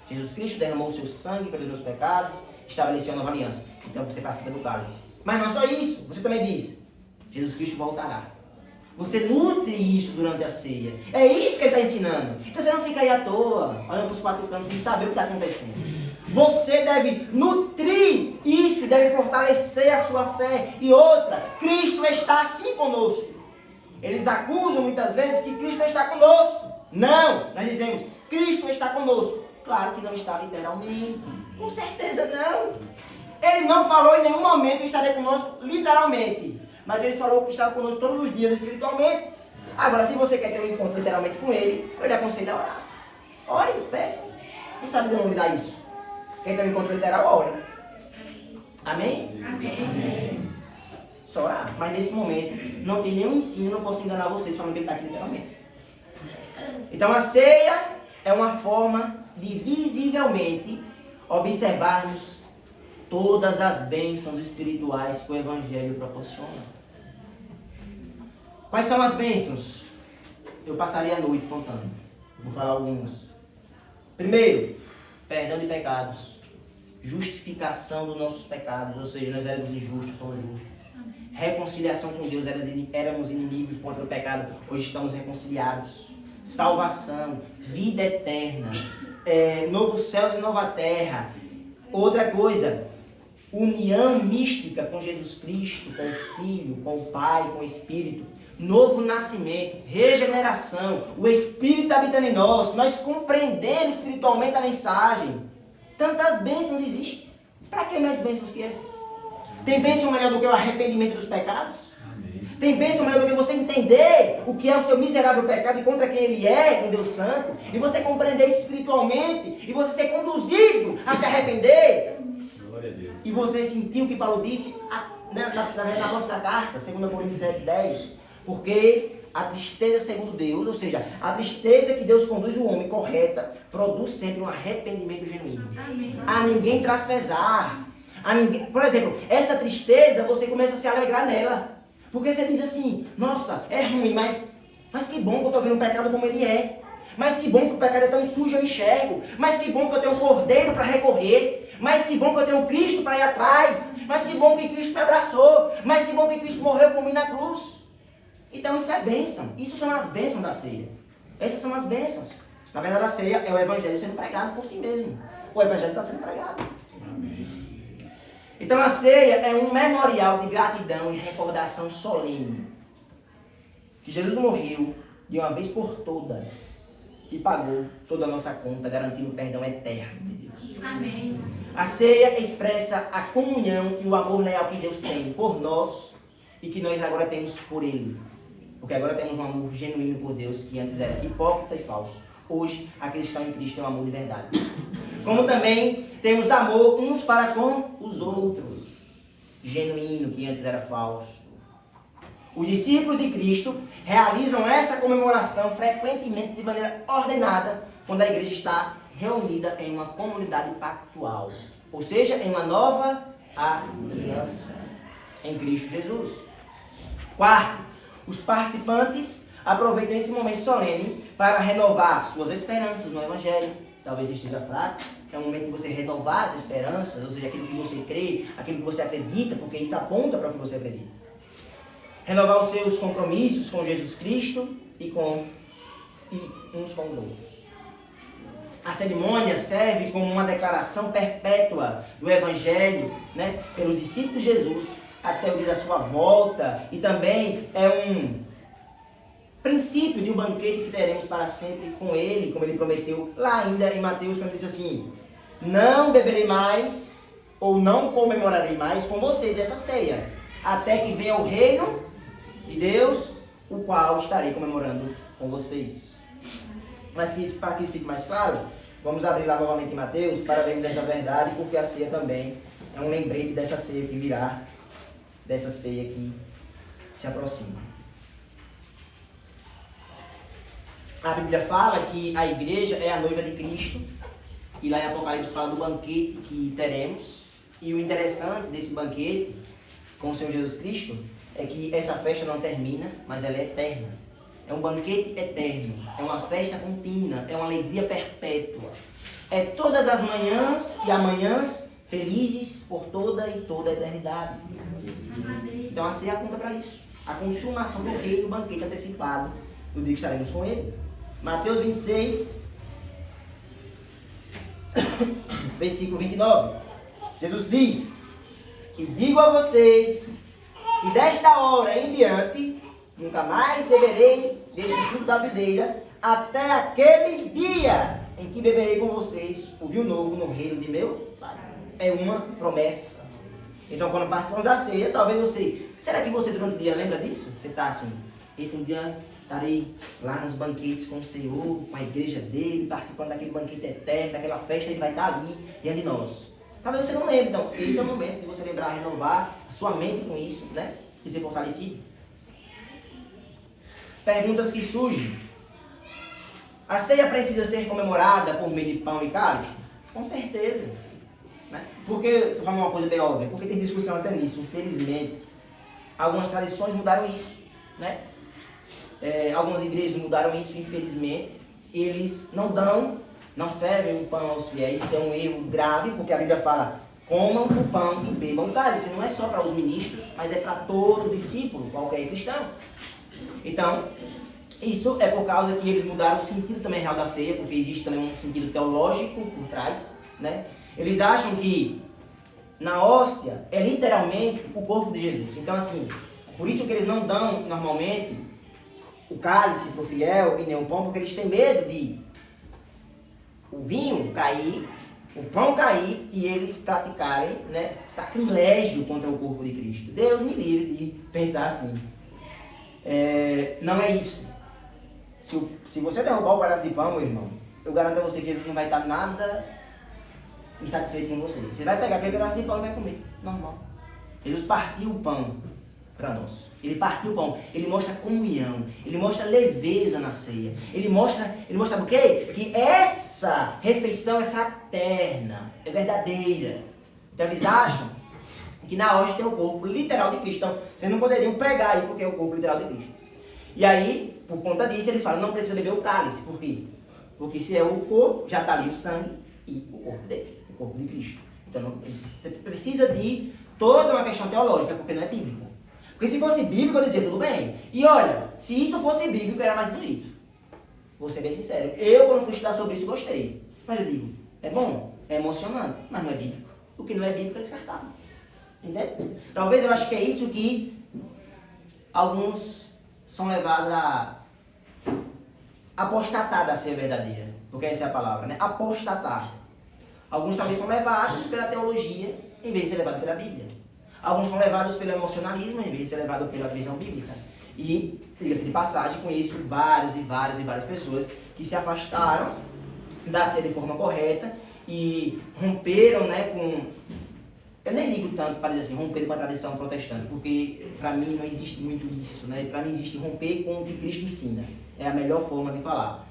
Jesus Cristo derramou o seu sangue pelos meus pecados, estabeleceu a nova aliança. Então você participa do cálice. Mas não só isso, você também diz: Jesus Cristo voltará. Você nutre isso durante a ceia. É isso que ele está ensinando. Então você não fica aí à toa, olhando para os quatro cantos sem saber o que está acontecendo. Você deve nutrir isso, deve fortalecer a sua fé. E outra, Cristo está assim conosco. Eles acusam muitas vezes que Cristo está conosco. Não, nós dizemos: Cristo está conosco. Claro que não está literalmente. Com certeza não. Ele não falou em nenhum momento que estaria conosco literalmente. Mas ele falou que estava conosco todos os dias espiritualmente. Agora, se você quer ter um encontro literalmente com ele, eu lhe aconselho a orar. Ore, peça. Quem sabe Deus não me dá isso? Quem tem um encontro literal, ore. Amém? Amém. Só orar. Mas nesse momento, não tem nenhum ensino, não posso enganar vocês falando que ele está aqui literalmente. Então a ceia é uma forma de visivelmente observarmos todas as bênçãos espirituais que o Evangelho proporciona. Quais são as bênçãos? Eu passaria a noite contando. Vou falar algumas. Primeiro, perdão de pecados. Justificação dos nossos pecados. Ou seja, nós éramos injustos, somos justos. Reconciliação com Deus. Éramos inimigos contra o pecado. Hoje estamos reconciliados. Salvação. Vida eterna. Novos céus e nova terra. Outra coisa. União mística com Jesus Cristo, com o Filho, com o Pai, com o Espírito. Novo nascimento, regeneração, o Espírito habitando em nós compreendendo espiritualmente a mensagem. Tantas bênçãos existem. Para que mais bênçãos que essas? Tem bênção melhor do que o arrependimento dos pecados? Amém. Tem bênção melhor do que você entender o que é o seu miserável pecado e contra quem ele é, um Deus santo, e você compreender espiritualmente, e você ser conduzido a se arrepender. Glória a Deus. E você sentir o que Paulo disse na próxima carta, 2 Coríntios 7:10. Porque a tristeza segundo Deus, ou seja, a tristeza que Deus conduz o homem correta, produz sempre um arrependimento genuíno. Amém. A ninguém traz pesar. Por exemplo, essa tristeza, você começa a se alegrar nela. Porque você diz assim: nossa, é ruim, mas que bom que eu estou vendo o pecado como ele é. Mas que bom que o pecado é tão sujo, eu enxergo. Mas que bom que eu tenho um cordeiro para recorrer. Mas que bom que eu tenho um Cristo para ir atrás. Mas que bom que Cristo me abraçou. Mas que bom que Cristo morreu por mim na cruz. Então isso é bênção. Isso são as bênçãos da ceia. Essas são as bênçãos. Na verdade, a ceia é o evangelho sendo pregado por si mesmo. O evangelho está sendo pregado. Então a ceia é um memorial de gratidão e recordação solene. Que Jesus morreu de uma vez por todas e pagou toda a nossa conta, garantindo o perdão eterno de Deus. Amém. A ceia expressa a comunhão e o amor leal que Deus tem por nós e que nós agora temos por Ele. Porque agora temos um amor genuíno por Deus que antes era hipócrita e falso. Hoje, aqueles que estão em Cristo têm um amor de verdade. Como também temos amor uns para com os outros. Genuíno, que antes era falso. Os discípulos de Cristo realizam essa comemoração frequentemente de maneira ordenada quando a igreja está reunida em uma comunidade pactual. Ou seja, em uma nova aliança em Cristo Jesus. Quarto, os participantes aproveitam esse momento solene para renovar suas esperanças no Evangelho. Talvez esteja fraco. É um momento de você renovar as esperanças, ou seja, aquilo que você crê, aquilo que você acredita, porque isso aponta para o que você acredita. Renovar os seus compromissos com Jesus Cristo e uns com os outros. A cerimônia serve como uma declaração perpétua do Evangelho, né, pelos discípulos de Jesus até o dia da sua volta, e também é um princípio de um banquete que teremos para sempre com Ele, como Ele prometeu lá ainda em Mateus, quando Ele disse assim: não beberei mais, ou não comemorarei mais com vocês essa ceia, até que venha o reino de Deus, o qual estarei comemorando com vocês. Mas para que isso fique mais claro, vamos abrir lá novamente em Mateus para vermos essa verdade, porque a ceia também é um lembrete dessa ceia que virá, dessa ceia que se aproxima. A Bíblia fala que a igreja é a noiva de Cristo, e lá em Apocalipse fala do banquete que teremos. E o interessante desse banquete com o Senhor Jesus Cristo é que essa festa não termina, mas ela é eterna. É um banquete eterno, é uma festa contínua, é uma alegria perpétua. É todas as manhãs e amanhãs felizes por toda e toda a eternidade. Então a ceia aponta para isso. A consumação do reino, o banquete antecipado do dia que estaremos com Ele. Mateus 26, versículo 29. Jesus diz: e digo a vocês que desta hora em diante nunca mais beberei deste fruto da videira, até aquele dia em que beberei com vocês o vinho novo no reino de meu Pai. É uma promessa. Então, quando participamos da ceia, talvez você... Será que você durante o dia lembra disso? Você está assim: eita, um dia estarei lá nos banquetes com o Senhor, com a igreja dele, participando daquele banquete eterno, daquela festa, ele vai estar ali diante de nós. Talvez você não lembre. Então, esse é o momento de você lembrar, renovar a sua mente com isso, né? E ser fortalecido. Perguntas que surgem. A ceia precisa ser comemorada por meio de pão e cálice? Com certeza. Né? Porque, estou falando uma coisa bem óbvia, porque tem discussão até nisso, infelizmente. Algumas tradições mudaram isso, né? Algumas igrejas mudaram isso, infelizmente. Eles não servem o pão aos fiéis. Isso é um erro grave, porque a Bíblia fala: comam o pão e bebam o cálice. Não é só para os ministros, mas é para todo discípulo, qualquer cristão. Então, isso é por causa que eles mudaram o sentido também real da ceia, porque existe também um sentido teológico por trás, né? Eles acham que na hóstia é literalmente o corpo de Jesus. Então, assim, por isso que eles não dão normalmente o cálice para o fiel e nem o pão, porque eles têm medo de o vinho cair, o pão cair e eles praticarem, né, sacrilégio contra o corpo de Cristo. Deus me livre de pensar assim. Não é isso. Se você derrubar o pedaço de pão, meu irmão, eu garanto a você que Jesus não vai estar nada insatisfeito com você. Você vai pegar aquele pedaço de pão e vai comer. Normal. Jesus partiu o pão para nós. Ele partiu o pão. Ele mostra comunhão. Ele mostra leveza na ceia. Ele mostra o quê? Que essa refeição é fraterna, é verdadeira. Então eles acham que na hóstia tem o corpo literal de Cristo. Então vocês não poderiam pegar aí porque é o corpo literal de Cristo. E aí, por conta disso, eles falam: não precisa beber o cálice. Por quê? Porque se é o corpo, já está ali o sangue e o corpo dele, o corpo de Cristo. Então não precisa de toda uma questão teológica, porque não é bíblica. Porque se fosse bíblico, eu dizia, tudo bem. E olha, se isso fosse bíblico, era mais bonito. Vou ser bem sincero. Eu, quando fui estudar sobre isso, gostei. Mas eu digo, é bom, é emocionante, mas não é bíblico. O que não é bíblico é descartado. Entende? Talvez eu acho que é isso que alguns são levados a apostatar da ser verdadeira. Porque essa é a palavra, né? Apostatar. Alguns talvez são levados pela teologia, em vez de ser levados pela Bíblia. Alguns são levados pelo emocionalismo, em vez de ser levados pela visão bíblica. E, diga-se de passagem, conheço várias pessoas que se afastaram da ser de forma correta e romperam, né, com... Eu nem ligo tanto para dizer assim, romper com a tradição protestante, porque para mim não existe muito isso, né? Para mim existe romper com o que Cristo ensina. É a melhor forma de falar.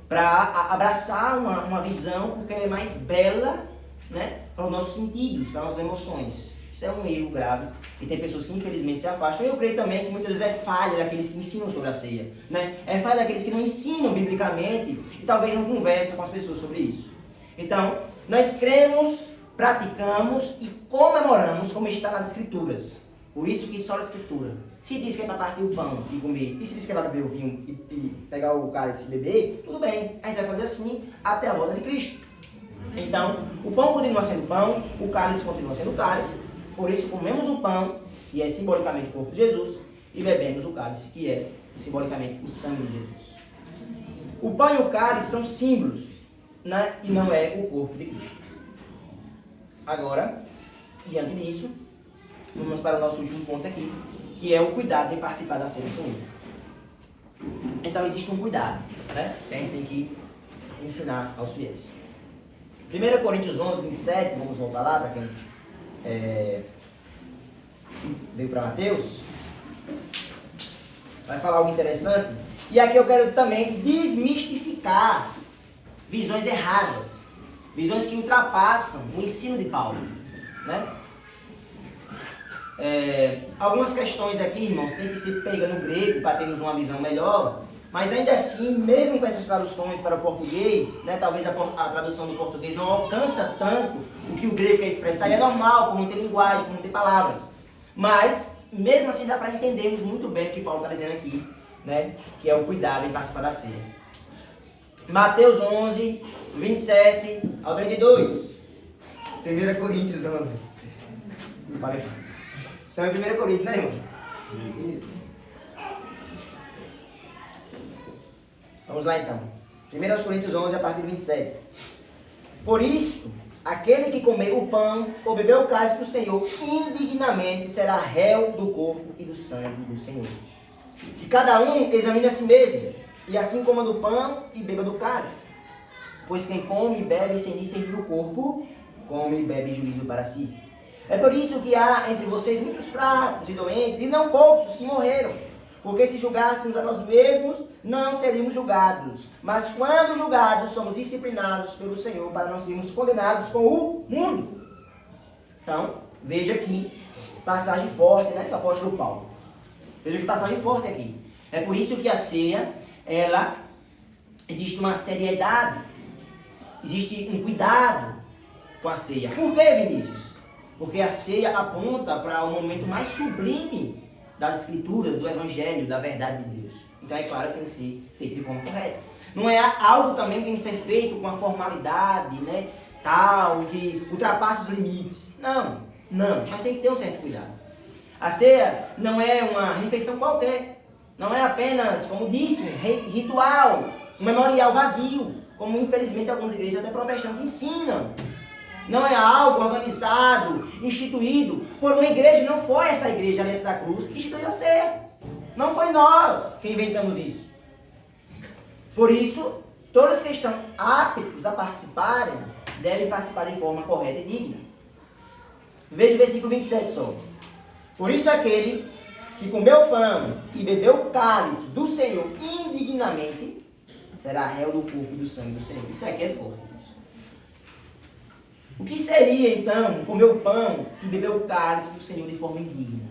Para abraçar uma visão, porque ela é mais bela, né, para os nossos sentidos, para as nossas emoções. Isso é um erro grave e tem pessoas que infelizmente se afastam. Eu creio também que muitas vezes é falha daqueles que ensinam sobre a ceia, né? É falha daqueles que não ensinam biblicamente e talvez não conversam com as pessoas sobre isso. Então, nós cremos, praticamos e comemoramos como está nas Escrituras. Por isso que só a Escritura. Se diz que é para partir o pão e comer, e se diz que é para beber o vinho e pegar o cálice e beber, tudo bem. A gente vai fazer assim até a volta de Cristo. Então, o pão continua sendo pão, o cálice continua sendo cálice. Por isso comemos o pão, que é simbolicamente o corpo de Jesus, e bebemos o cálice, que é simbolicamente o sangue de Jesus. O pão e o cálice são símbolos, né? E não é o corpo de Cristo. Agora, diante disso, vamos para o nosso último ponto aqui, que é o cuidado em participar da ceia do Senhor. Então existe um cuidado, né, que a gente tem que ensinar aos fiéis. 1 Coríntios 11, 27, vamos voltar lá para quem veio para Mateus. Vai falar algo interessante. E aqui eu quero também desmistificar visões erradas, visões que ultrapassam o ensino de Paulo, né? Algumas questões aqui, irmãos, tem que se pegar no grego para termos uma visão melhor, mas ainda assim, mesmo com essas traduções para o português, né, talvez a tradução do português não alcança tanto o que o grego quer expressar, e é normal, por não ter linguagem, por não ter palavras. Mas, mesmo assim, dá para entendermos muito bem o que Paulo está dizendo aqui, né, que é o cuidado em participar da ceia. Mateus 11, 27 ao 32. 1 Coríntios 11. Então é 1 Coríntios, né, irmãos? Isso. Vamos lá então. 1 Coríntios 11, a partir de 27. Por isso, aquele que comer o pão ou beber o cálice do Senhor indignamente será réu do corpo e do sangue do Senhor. Que cada um examine a si mesmo, e assim coma do pão e beba do cálice. Pois quem come e bebe sem discernir o corpo, come e bebe juízo para si. É por isso que há entre vocês muitos fracos e doentes, e não poucos que morreram. Porque se julgássemos a nós mesmos, não seríamos julgados. Mas quando julgados, somos disciplinados pelo Senhor para não sermos condenados com o mundo. Então, veja aqui, passagem forte, né, do apóstolo Paulo. Veja que passagem forte aqui. É por isso que a ceia, ela, existe uma seriedade, existe um cuidado com a ceia. Por que, Vinícius? Porque a ceia aponta para o momento mais sublime das Escrituras, do Evangelho, da verdade de Deus. Então é claro que tem que ser feito de forma correta. Não é algo também que tem que ser feito com uma formalidade, né, tal, que ultrapassa os limites. Não, mas tem que ter um certo cuidado. A ceia não é uma refeição qualquer. Não é apenas, como disse, um ritual, um memorial vazio, como infelizmente algumas igrejas até protestantes ensinam. Não é algo organizado, instituído por uma igreja. Não foi essa igreja, Aliança da Cruz, que instituiu a ceia. Não foi nós que inventamos isso. Por isso, todos que estão aptos a participarem, devem participar de forma correta e digna. Veja o versículo 27 só. Por isso aquele que comeu o pão e bebeu o cálice do Senhor indignamente, será réu do corpo e do sangue do Senhor. Isso aqui é forte. O que seria, então, comer o pão e beber o cálice do Senhor de forma indigna?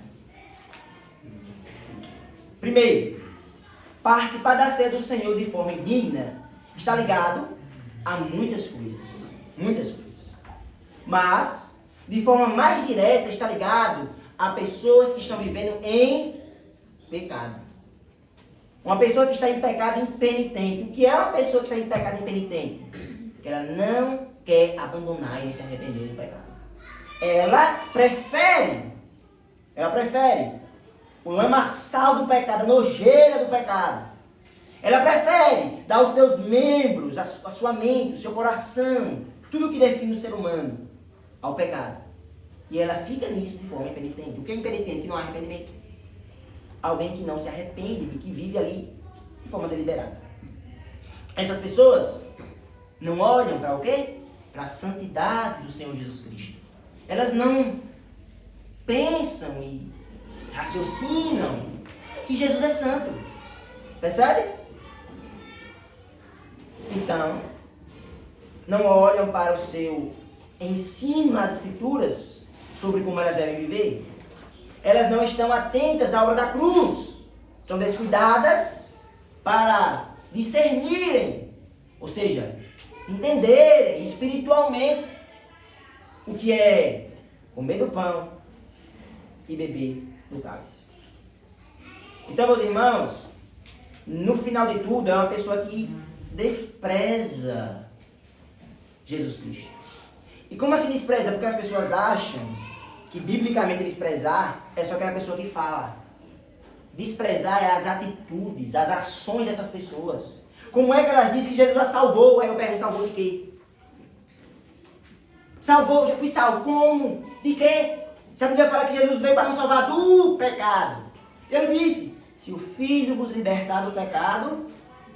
Primeiro, participar da ceia do Senhor de forma indigna está ligado a muitas coisas. Muitas coisas. Mas, de forma mais direta, está ligado a pessoas que estão vivendo em pecado. Uma pessoa que está em pecado impenitente. O que é uma pessoa que está em pecado impenitente? Que ela não quer abandonar e se arrepender do pecado. Ela prefere o lamaçal do pecado, a nojeira do pecado. Ela prefere dar os seus membros, a sua mente, o seu coração, tudo que define o ser humano, ao pecado. E ela fica nisso de forma impenitente. O que é impenitente? Que não há arrependimento. Alguém que não se arrepende, que vive ali de forma deliberada. Essas pessoas não olham para o quê? Para a santidade do Senhor Jesus Cristo. Elas não pensam e raciocinam que Jesus é santo. Percebe? Então, não olham para o seu ensino nas Escrituras sobre como elas devem viver. Elas não estão atentas à obra da cruz. São descuidadas para discernirem, ou seja, entenderem espiritualmente o que é comer do pão e beber do cálice. Então, meus irmãos, no final de tudo, é uma pessoa que despreza Jesus Cristo. E como assim despreza? Porque as pessoas acham que biblicamente desprezar é só aquela pessoa que fala. Desprezar é as atitudes, as ações dessas pessoas. Como é que elas dizem que Jesus a salvou? Aí eu pergunto, salvou de quê? Salvou, já fui salvo. Como? De quê? Se a Bíblia fala que Jesus veio para nos salvar do pecado. Ele disse, se o Filho vos libertar do pecado,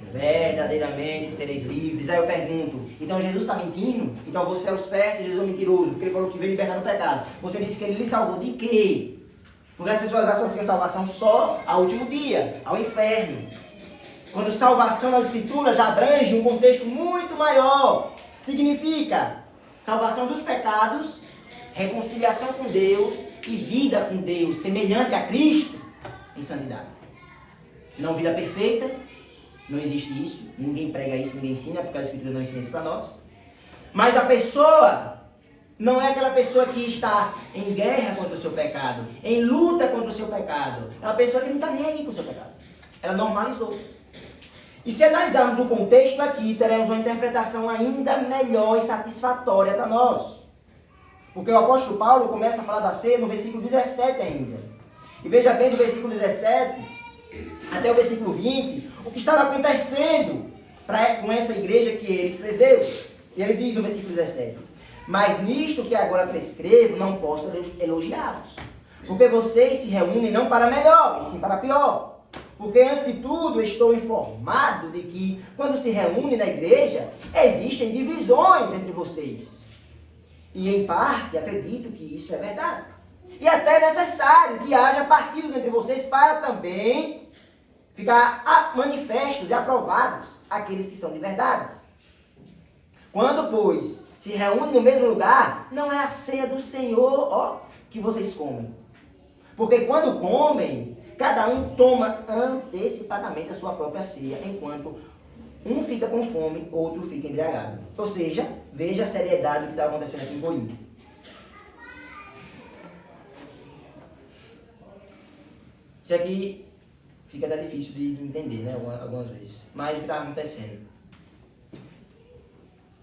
verdadeiramente sereis livres. Aí eu pergunto, então Jesus está mentindo? Então você é o certo e Jesus é o mentiroso, porque ele falou que veio libertar do pecado. Você disse que ele lhe salvou de quê? Porque as pessoas associam salvação só ao último dia, ao inferno. Quando salvação nas Escrituras abrange um contexto muito maior. Significa salvação dos pecados, reconciliação com Deus e vida com Deus, semelhante a Cristo em santidade. Não vida perfeita, não existe isso, ninguém prega isso, ninguém ensina, porque as Escrituras não ensinam isso para nós. Mas a pessoa não é aquela pessoa que está em guerra contra o seu pecado, em luta contra o seu pecado. É uma pessoa que não está nem aí com o seu pecado. Ela normalizou. E se analisarmos o contexto aqui, teremos uma interpretação ainda melhor e satisfatória para nós. Porque o apóstolo Paulo começa a falar da ceia no versículo 17 ainda. E veja bem do versículo 17 até o versículo 20, o que estava acontecendo com essa igreja que ele escreveu. E ele diz no versículo 17, mas nisto que agora prescrevo, não posso elogiá-los. Porque vocês se reúnem não para melhor, e sim para pior. Porque antes de tudo estou informado de que quando se reúne na igreja, existem divisões entre vocês. E em parte acredito que isso é verdade. E até é necessário que haja partidos entre vocês para também ficar manifestos e aprovados aqueles que são de verdade. Quando, pois, se reúnem no mesmo lugar, não é a ceia do Senhor, que vocês comem. Porque quando comem, cada um toma antecipadamente a sua própria ceia, enquanto um fica com fome, outro fica embriagado. Ou seja, veja a seriedade do que está acontecendo aqui em Corinto. Isso aqui fica até difícil de entender, né? Algumas vezes. Mas o que está acontecendo?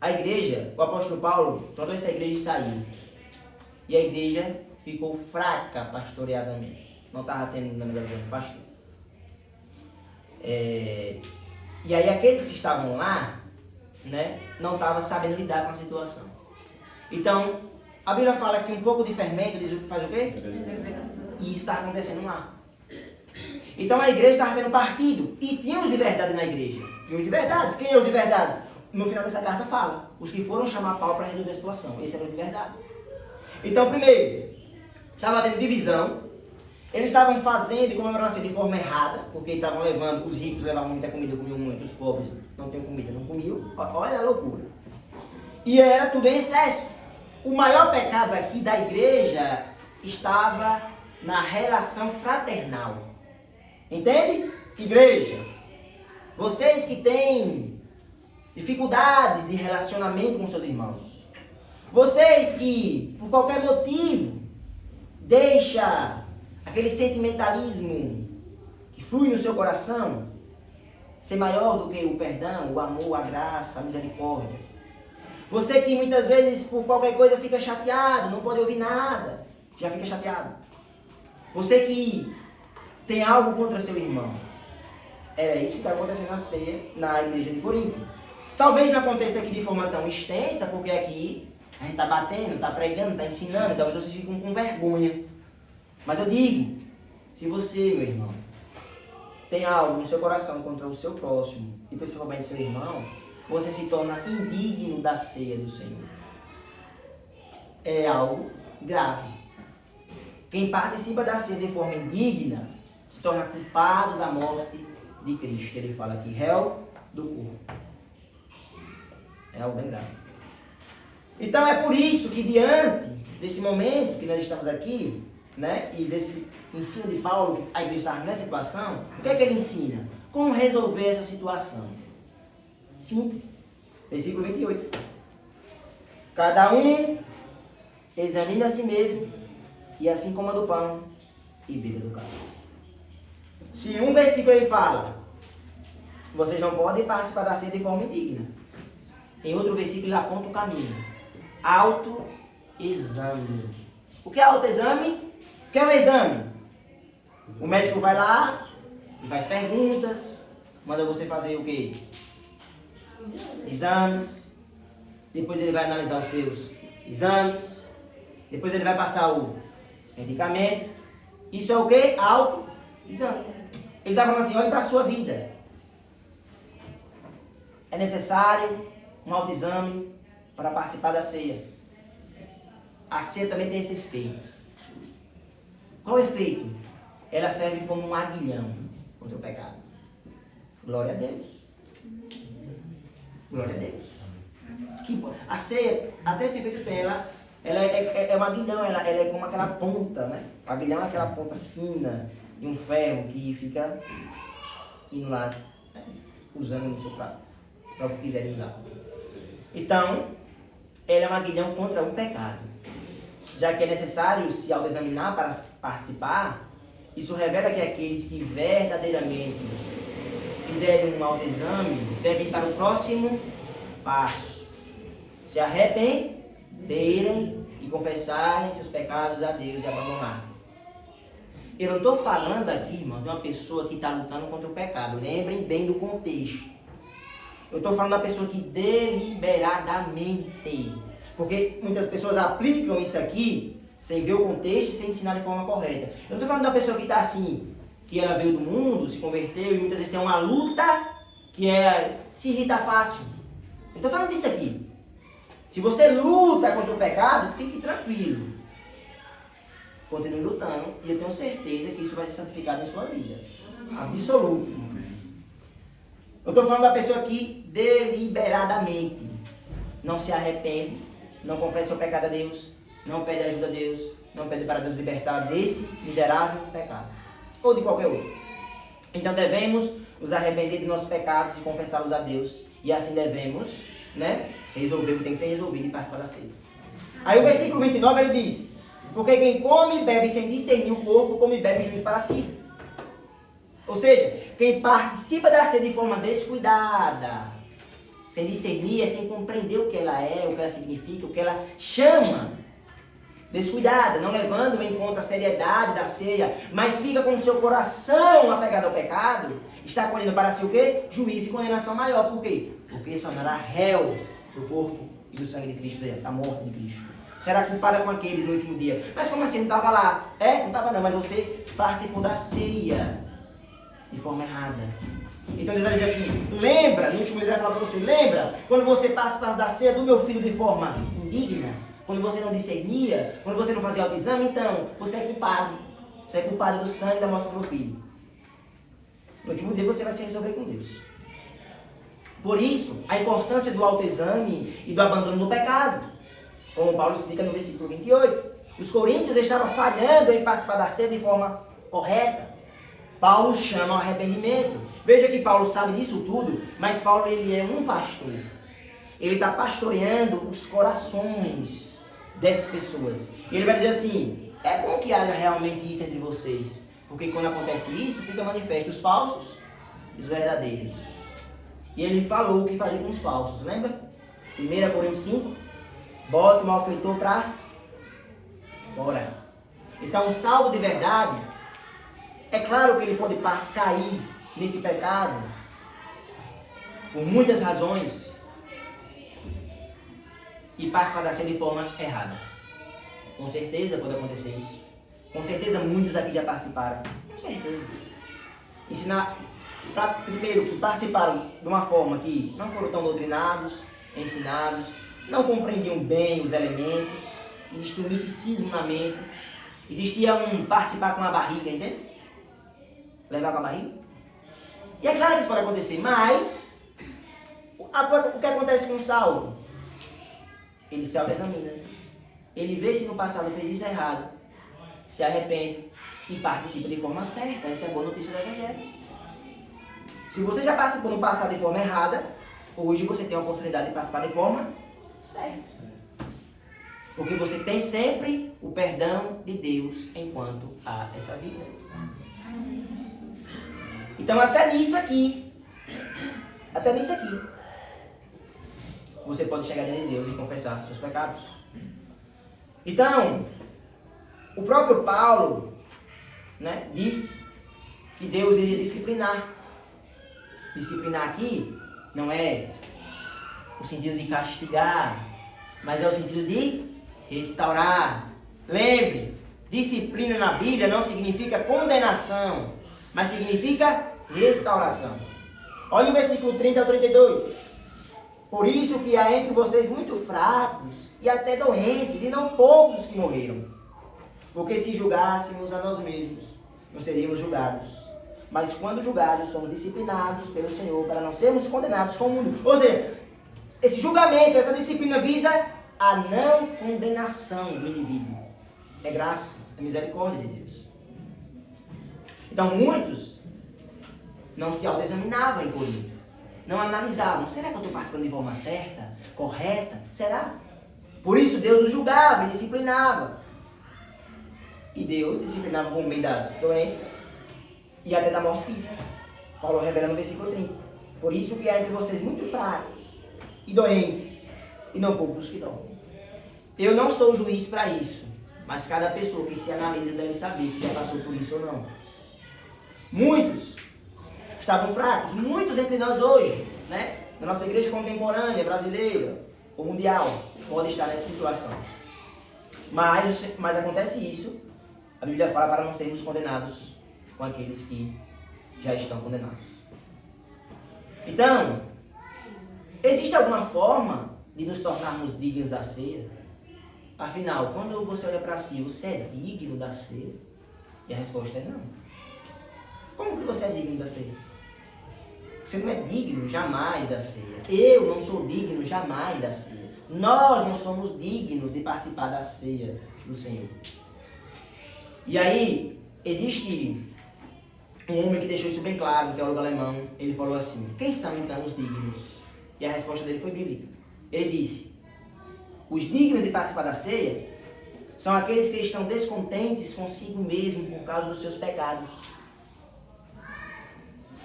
A igreja, o apóstolo Paulo, mandou essa igreja sair. E a igreja ficou fraca pastoreadamente. Não estava tendo número de pastor. E aí aqueles que estavam lá, né, não estavam sabendo lidar com a situação. Então, a Bíblia fala que um pouco de fermento faz o quê? E isso está acontecendo lá. Então a igreja estava tendo partido. E tinha os de verdade na igreja. Tinha os de verdades. Quem é os de verdades? No final dessa carta fala. Os que foram chamar Paulo para resolver a situação. Esse era o de verdade. Então, primeiro, estava tendo divisão. Eles estavam fazendo e comemorando assim de forma errada. Porque estavam levando, os ricos levavam muita comida, comiam muito. Os pobres não tinham comida, não comiam. Olha a loucura. E era tudo em excesso. O maior pecado aqui da igreja estava na relação fraternal. Entende? Igreja, vocês que têm dificuldades de relacionamento com seus irmãos. Vocês que, por qualquer motivo, deixa aquele sentimentalismo que flui no seu coração ser maior do que o perdão, o amor, a graça, a misericórdia. Você que muitas vezes por qualquer coisa fica chateado, não pode ouvir nada, já fica chateado. Você que tem algo contra seu irmão. É isso que está acontecendo na ceia, na igreja de Corinto. Talvez não aconteça aqui de forma tão extensa, porque aqui a gente está batendo, está pregando, está ensinando, talvez vocês fiquem com vergonha. Mas eu digo, se você, meu irmão, tem algo no seu coração contra o seu próximo, e principalmente seu irmão, você se torna indigno da ceia do Senhor. É algo grave. Quem participa da ceia de forma indigna se torna culpado da morte de Cristo. Ele fala aqui, réu do corpo. É algo bem grave. Então é por isso que diante desse momento que nós estamos aqui, né, e desse ensino de Paulo, que a igreja está nessa situação, o que é que ele ensina? Como resolver essa situação? Simples. Versículo 28. Cada um examina a si mesmo, e assim coma do pão e beba do cálice. Se um versículo ele fala, vocês não podem participar da ceia de forma indigna. Em outro versículo ele aponta o caminho. Autoexame. O que é autoexame? O que é o exame? O médico vai lá e faz perguntas, manda você fazer o quê? Exames. Depois ele vai analisar os seus exames. Depois ele vai passar o medicamento. Isso é o quê? Autoexame. Ele está falando assim, olhe para a sua vida. É necessário um autoexame para participar da ceia. A ceia também tem esse efeito. Qual o efeito? Ela serve como um aguilhão contra o pecado. Glória a Deus. Glória a Deus. A ceia, até esse efeito tem, ela é um aguilhão, ela é como aquela ponta, né? O aguilhão é aquela ponta fina de um ferro que fica indo lá, né? Usando no seu prato, para o que quiserem usar. Então, ela é um aguilhão contra o pecado. Já que é necessário se autoexaminar para participar, isso revela que aqueles que verdadeiramente fizerem um autoexame devem ir para o próximo passo. Se arrependerem e confessarem seus pecados a Deus e abandonar. Eu não estou falando aqui, irmão, de uma pessoa que está lutando contra o pecado. Lembrem bem do contexto. Eu estou falando da pessoa que deliberadamente, porque muitas pessoas aplicam isso aqui sem ver o contexto e sem ensinar de forma correta. Eu não estou falando da pessoa que está assim, que ela veio do mundo, se converteu e muitas vezes tem uma luta que é se irrita fácil. Eu estou falando disso aqui. Se você luta contra o pecado, fique tranquilo. Continue lutando e eu tenho certeza que isso vai ser santificado em sua vida. Absoluto. Eu estou falando da pessoa que deliberadamente não se arrepende, não confessa o pecado a Deus, não pede ajuda a Deus, não pede para Deus libertar desse miserável pecado. Ou de qualquer outro. Então devemos nos arrepender de nossos pecados e confessá-los a Deus. E assim devemos, né, resolver o que tem que ser resolvido e participar da ceia. Aí o versículo 29 ele diz: porque quem come e bebe sem discernir o corpo, come e bebe juízo para si. Ou seja, quem participa da ceia de forma descuidada, sem discernir, sem compreender o que ela é, o que ela significa, o que ela chama, descuidada, não levando em conta a seriedade da ceia, mas fica com o seu coração apegado ao pecado, está colhendo para si o quê? Juízo e condenação maior. Por quê? Porque se tornará réu do corpo e do sangue de Cristo, ou seja, da morte de Cristo. Será culpada com aqueles no último dia. Mas como assim? Não estava lá? Não estava não, mas você participou da ceia de forma errada. Então ele vai dizer assim, lembra, no último dia ele vai falar para você, lembra quando você participava da ceia do meu filho de forma indigna? Quando você não discernia, quando você não fazia autoexame, então você é culpado. Você é culpado do sangue e da morte do meu filho. No último dia você vai se resolver com Deus. Por isso, a importância do autoexame e do abandono do pecado. Como Paulo explica no versículo 28. Os coríntios estavam falhando em participar da ceia de forma correta. Paulo chama ao arrependimento. Veja que Paulo sabe disso tudo, mas Paulo ele é um pastor. Ele está pastoreando os corações dessas pessoas. E ele vai dizer assim, é bom que haja realmente isso entre vocês, porque quando acontece isso, fica manifesto os falsos e os verdadeiros. E ele falou o que fazer com os falsos, lembra? 1 Coríntios 5, bota o malfeitor para fora. Então o salvo de verdade, é claro que ele pode cair nesse pecado por muitas razões e participar da ceia de forma errada. Com certeza pode acontecer isso. Com certeza muitos aqui já participaram. Com certeza. Primeiro, que participaram de uma forma que não foram tão doutrinados, ensinados, não compreendiam bem os elementos, existia um misticismo na mente, existia um participar com a barriga, entende? Levar com a barriga. E é claro que isso pode acontecer, mas o que acontece com o salvo? Ele se autoexamina. Ele vê se no passado fez isso errado, se arrepende e participa de forma certa. Essa é a boa notícia do Evangelho. Se você já participou no passado de forma errada, hoje você tem a oportunidade de participar de forma certa. Porque você tem sempre o perdão de Deus enquanto há essa vida. Então até nisso aqui, você pode chegar diante de Deus e confessar seus pecados. Então, o próprio Paulo, né, disse que Deus iria disciplinar. Disciplinar aqui não é o sentido de castigar, mas é o sentido de restaurar. Lembre, disciplina na Bíblia não significa condenação, mas significa restauração. Olha o versículo 30 ao 32. Por isso que há entre vocês muito fracos e até doentes, e não poucos que morreram. Porque se julgássemos a nós mesmos, não seríamos julgados. Mas quando julgados, somos disciplinados pelo Senhor para não sermos condenados com o mundo. Ou seja, esse julgamento, essa disciplina visa a não condenação do indivíduo. É graça, é misericórdia de Deus. Então muitos não se autoexaminavam em Corinto. Não analisavam. Será que eu estou participando de forma certa, correta? Será? Por isso Deus os julgava e disciplinava. E Deus disciplinava por meio das doenças e até da morte física. Paulo revela no versículo 30. Por isso que há entre vocês muito fracos e doentes, e não poucos que dormem. Eu não sou juiz para isso, mas cada pessoa que se analisa deve saber se já passou por isso ou não. Muitos estavam fracos, muitos entre nós hoje, né? Na nossa igreja contemporânea, brasileira ou mundial, pode estar nessa situação. Mas acontece isso, a Bíblia fala para não sermos condenados com aqueles que já estão condenados. Então, existe alguma forma de nos tornarmos dignos da ceia? Afinal, quando você olha para si, você é digno da ceia? E a resposta é não. Como que você é digno da ceia? Você não é digno jamais da ceia. Eu não sou digno jamais da ceia. Nós não somos dignos de participar da ceia do Senhor. E aí, existe um homem que deixou isso bem claro, um teólogo alemão. Ele falou assim: quem são então os dignos? E a resposta dele foi bíblica. Ele disse: os dignos de participar da ceia são aqueles que estão descontentes consigo mesmo por causa dos seus pecados.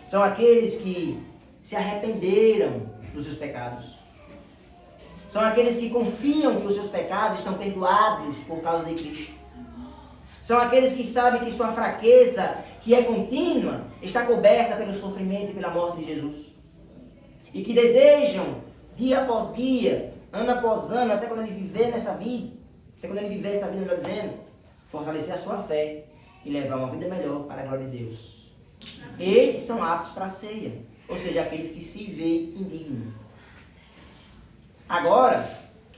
São aqueles que se arrependeram dos seus pecados. São aqueles que confiam que os seus pecados estão perdoados por causa de Cristo. São aqueles que sabem que sua fraqueza, que é contínua, está coberta pelo sofrimento e pela morte de Jesus. E que desejam, dia após dia, ano após ano, até quando ele viver nessa vida, melhor dizendo, fortalecer a sua fé e levar uma vida melhor para a glória de Deus. Esses são aptos para a ceia, ou seja, aqueles que se veem indignos. Agora,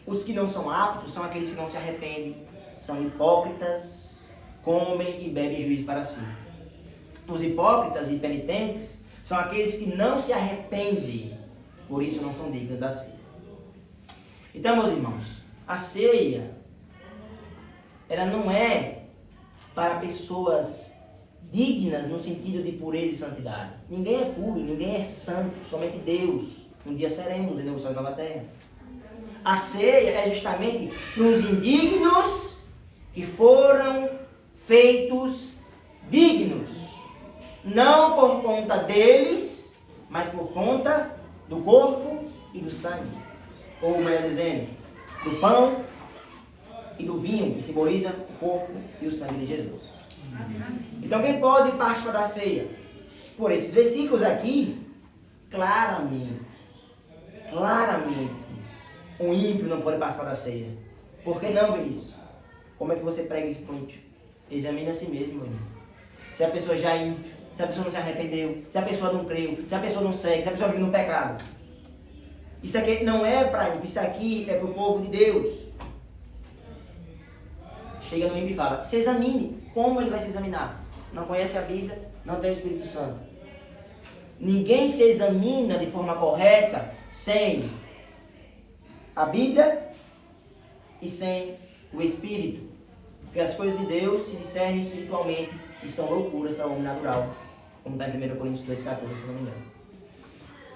os que não são aptos são aqueles que não se arrependem, são hipócritas, comem e bebem juízo para si. Os hipócritas e penitentes são aqueles que não se arrependem, por isso não são dignos da ceia. Então, meus irmãos, a ceia, ela não é para pessoas dignas no sentido de pureza e santidade. Ninguém é puro, ninguém é santo, somente Deus. Um dia seremos em novo céu e nova terra. A ceia é justamente para os indignos que foram feitos dignos. Não por conta deles, mas por conta do corpo e do sangue. Ou melhor dizendo, do pão e do vinho, que simboliza o corpo e o sangue de Jesus. Então quem pode participar da ceia? Por esses versículos aqui, claramente, um ímpio não pode participar da ceia. Por que não, Vinícius? Como é que você prega isso para o ímpio? Examine a si mesmo, meu irmão. Se a pessoa já é ímpio, se a pessoa não se arrependeu, se a pessoa não creu, se a pessoa não segue, se a pessoa vive no pecado. Isso aqui não é para ímpio, isso aqui é para o povo de Deus. Chega no ímpio e fala, se examine. Como ele vai se examinar? Não conhece a Bíblia, não tem o Espírito Santo. Ninguém se examina de forma correta sem a Bíblia e sem o Espírito. Porque as coisas de Deus se discernem espiritualmente e são loucuras para o homem natural, como está em 1 Coríntios 2,14, se não me engano.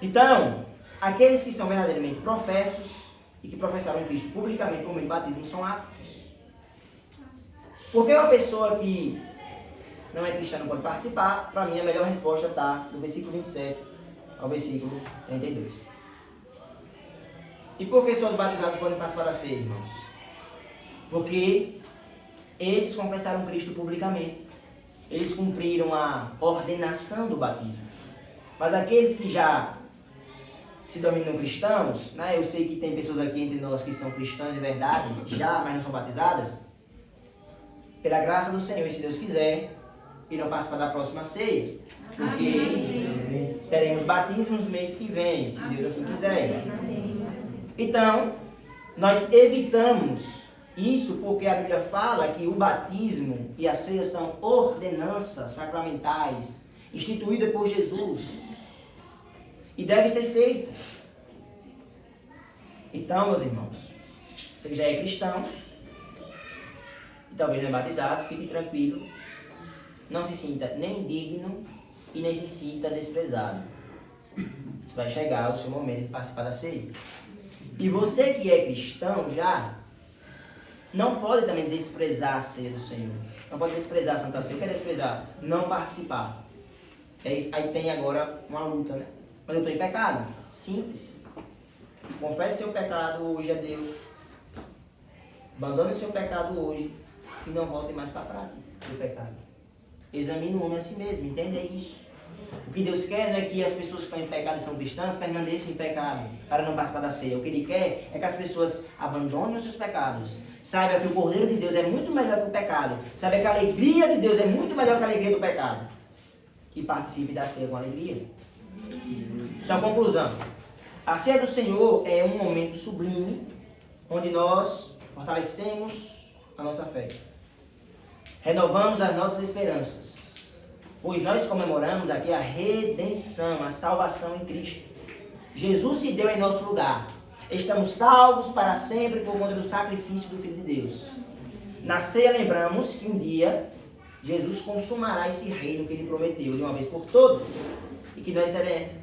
Então, aqueles que são verdadeiramente professos e que professaram Cristo publicamente por meio do batismo são aptos. Porque uma pessoa que não é cristã não pode participar? Para mim, a melhor resposta está do versículo 27 ao versículo 32. E por que só os batizados podem participar da ceia, irmãos? Porque esses confessaram Cristo publicamente. Eles cumpriram a ordenação do batismo. Mas aqueles que já se dominam cristãos, né? Eu sei que tem pessoas aqui entre nós que são cristãs de verdade, já, mas não são batizadas. Pela graça do Senhor, e se Deus quiser, irão participar da próxima ceia. Porque teremos batismos no mês que vem, se Deus assim quiser. Então, nós evitamos isso porque a Bíblia fala que o batismo e a ceia são ordenanças sacramentais instituídas por Jesus e deve ser feita. Então, meus irmãos, você que já é cristão e talvez não é batizado, fique tranquilo, não se sinta nem indigno e nem se sinta desprezado. Você vai chegar o seu momento de participar da ceia. E você que é cristão já, não pode também desprezar a ceia do Senhor. Não pode desprezar a Santa Ceia. O que é desprezar? Não participar. Aí tem agora uma luta, né? Mas eu estou em pecado. Simples. Confesse seu pecado hoje a Deus. Abandone o seu pecado hoje e não volte mais para a prática do pecado. Examine o homem a si mesmo. Entenda isso. O que Deus quer não é que as pessoas que estão em pecado e são cristãs permaneçam em pecado para não participar da ceia. O que Ele quer é que as pessoas abandonem os seus pecados. Saiba que o Cordeiro de Deus é muito melhor que o pecado. Saiba que a alegria de Deus é muito melhor que a alegria do pecado. E participe da ceia com alegria. Então, conclusão. A ceia do Senhor é um momento sublime onde nós fortalecemos a nossa fé. Renovamos as nossas esperanças. Pois nós comemoramos aqui a redenção, a salvação em Cristo. Jesus se deu em nosso lugar. Estamos salvos para sempre por conta do sacrifício do Filho de Deus. Na ceia lembramos que um dia Jesus consumará esse reino que Ele prometeu de uma vez por todas. E que nós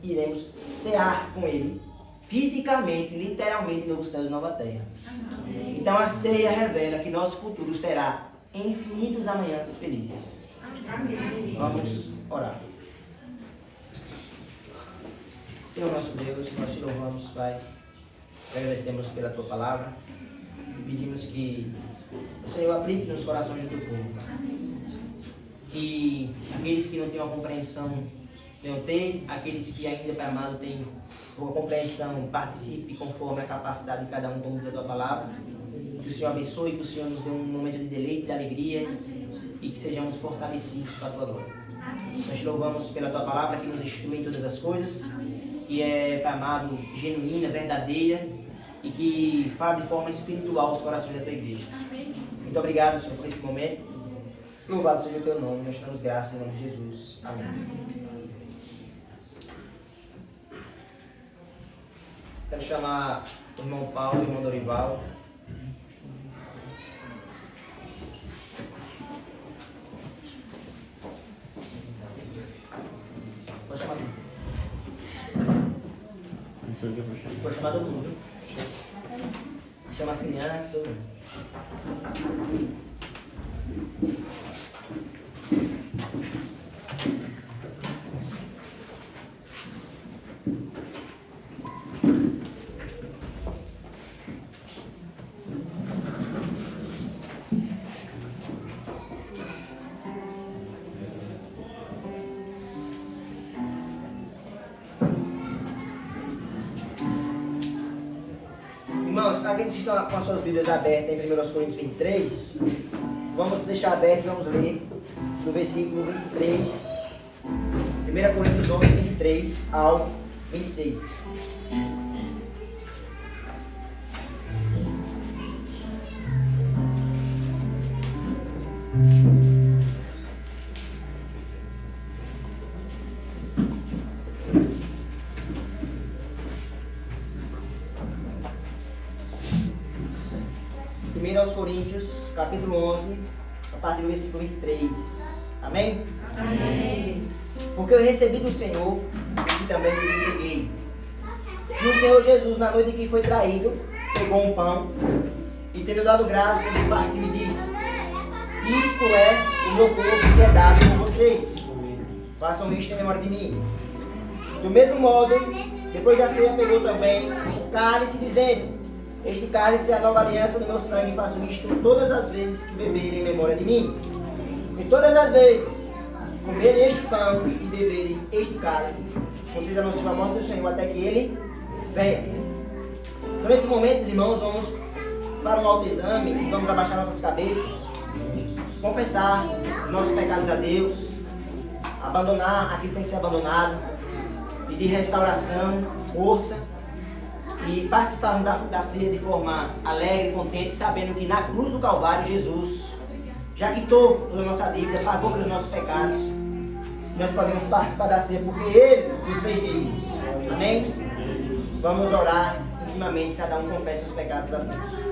iremos cear com Ele fisicamente, literalmente, no céu e nova terra. Então a ceia revela que nosso futuro será infinitos amanhãs felizes. Amém. Vamos orar. Senhor nosso Deus, nós te louvamos, Pai. Te agradecemos pela Tua palavra. Pedimos que o Senhor aplique nos corações do Teu povo. Que aqueles que não têm uma compreensão venham ter, aqueles que ainda, Pai amado, têm uma compreensão, participe conforme a capacidade de cada um, como diz a Tua palavra. Que o Senhor abençoe, que o Senhor nos dê um momento de deleite, de alegria e que sejamos fortalecidos para a Tua glória. Nós te louvamos pela Tua palavra que nos instrui em todas as coisas, que é, Pai amado, genuína, verdadeira e que fala de forma espiritual os corações da Tua igreja. Muito obrigado, Senhor, por esse momento. Louvado seja o Teu nome, nós te damos graça em nome de Jesus. Amém. Quero chamar o irmão Paulo e o irmão Dorival. chamar todo mundo, viu? Chama as crianças, todo mundo. Irmãos, aqueles que estão com as suas Bíblias abertas em 1 Coríntios 23, vamos deixar aberto e vamos ler do versículo 23, 1 Coríntios 11, 23 ao 26. Aos Coríntios, capítulo 11, a partir do versículo 23. Amém? Amém. Porque eu recebi do Senhor e também lhes entreguei. E o Senhor Jesus, na noite em que foi traído, pegou um pão e, tendo dado graças, o partiu e disse: isto é o meu corpo que é dado por vocês. Façam isto em memória de mim. Do mesmo modo, depois da ceia, pegou também o cálice, dizendo: este cálice é a nova aliança no meu sangue, faço isto todas as vezes que beberem em memória de mim. E todas as vezes que comerem este pão e beberem este cálice, vocês anunciam a morte do Senhor até que Ele venha. Então, nesse momento, irmãos, vamos para um autoexame e vamos abaixar nossas cabeças, confessar nossos pecados a Deus, abandonar aquilo que tem que ser abandonado, pedir restauração, força, e participarmos da ceia de forma alegre e contente, sabendo que na cruz do Calvário Jesus já quitou toda a nossa dívida, pagou pelos nossos pecados. Nós podemos participar da ceia porque Ele nos fez livres. Amém? Vamos orar intimamente, cada um confessa os pecados a Deus.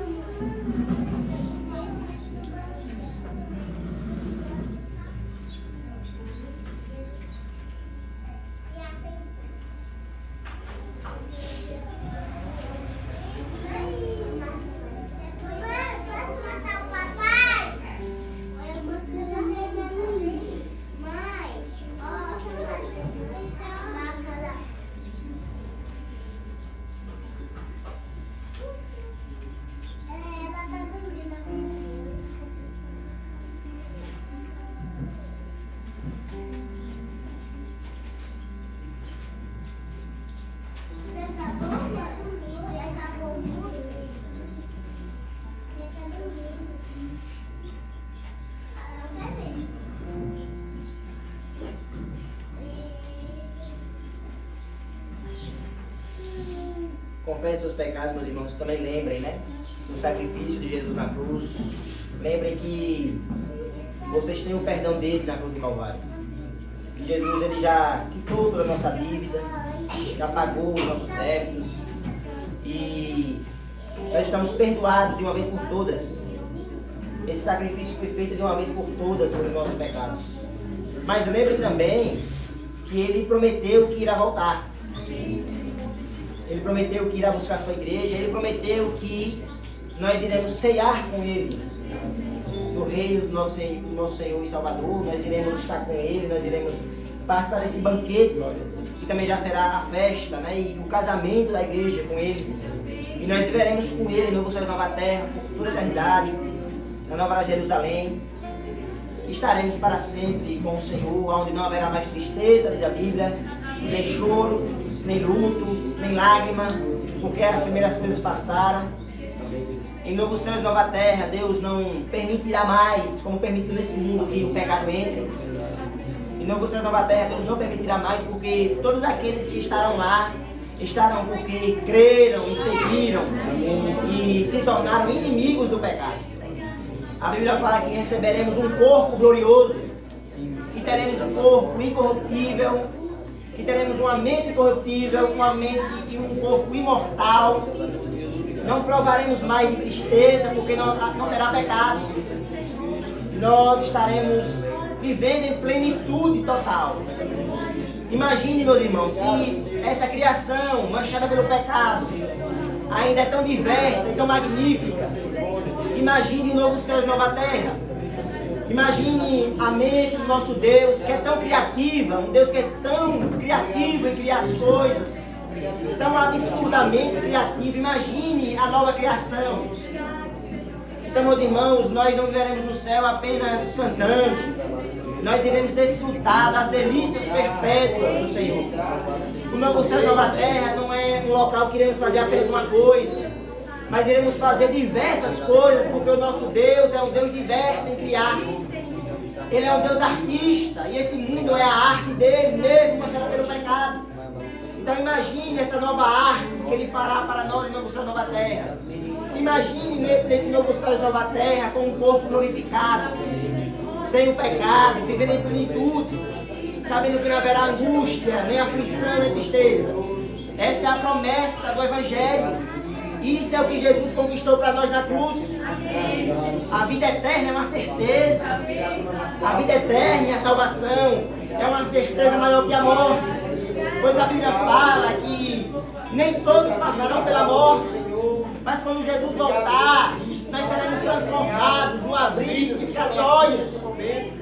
Confessem seus pecados, meus irmãos. Também lembrem, né, do sacrifício de Jesus na cruz. Lembrem que vocês têm o perdão dele na cruz do Calvário. E Jesus, ele já quitou toda a nossa dívida, já pagou os nossos débitos. E nós estamos perdoados de uma vez por todas. Esse sacrifício foi feito de uma vez por todas pelos nossos pecados. Mas lembrem também que ele prometeu que irá voltar. Ele prometeu que irá buscar a sua igreja. Ele prometeu que nós iremos ceiar com Ele no reino do nosso Senhor e Salvador. Nós iremos estar com Ele, nós iremos participar desse banquete, que também já será a festa, né, e o casamento da igreja com Ele. E nós viveremos com Ele no novo céu e nova terra, por toda a eternidade, na nova Jerusalém. Estaremos para sempre com o Senhor, onde não haverá mais tristeza, diz a Bíblia, e nem choro, nem luto, nem lágrima, porque as primeiras coisas passaram. Em novo céu e nova terra, Deus não permitirá mais, como permitiu nesse mundo, que o pecado entre. Em novo céu e nova terra, Deus não permitirá mais, porque todos aqueles que estarão lá, estarão porque creram e seguiram e se tornaram inimigos do pecado. A Bíblia fala que receberemos um corpo glorioso, que teremos um corpo incorruptível, que teremos uma mente incorruptível, uma mente e um corpo imortal. Não provaremos mais de tristeza, porque não terá pecado. Nós estaremos vivendo em plenitude total. Imagine, meus irmãos, se essa criação manchada pelo pecado ainda é tão diversa e tão magnífica. Imagine um novo céu e nova terra. Imagine a mente do nosso Deus, que é tão criativa, um Deus que é tão criativo em criar as coisas, tão absurdamente criativo. Imagine a nova criação. Então, meus irmãos, nós não viveremos no céu apenas cantando. Nós iremos desfrutar das delícias perpétuas do Senhor. O novo céu e nova terra não é um local que iremos fazer apenas uma coisa, mas iremos fazer diversas coisas, porque o nosso Deus é um Deus diverso em criar. Ele é um Deus artista, e esse mundo é a arte dele, mesmo manchada pelo pecado. Então imagine essa nova arte que ele fará para nós no novo céu e nova terra. Imagine nesse novo céu e nova terra com um corpo glorificado, sem o pecado, vivendo em plenitude, sabendo que não haverá angústia, nem aflição, nem tristeza. Essa é a promessa do Evangelho. Isso é o que Jesus conquistou para nós na cruz. A vida eterna é uma certeza. A vida eterna e a salvação é uma certeza maior que a morte. Pois a Bíblia fala que nem todos passarão pela morte, mas quando Jesus voltar, nós seremos transformados no abrir de pisca-olhos.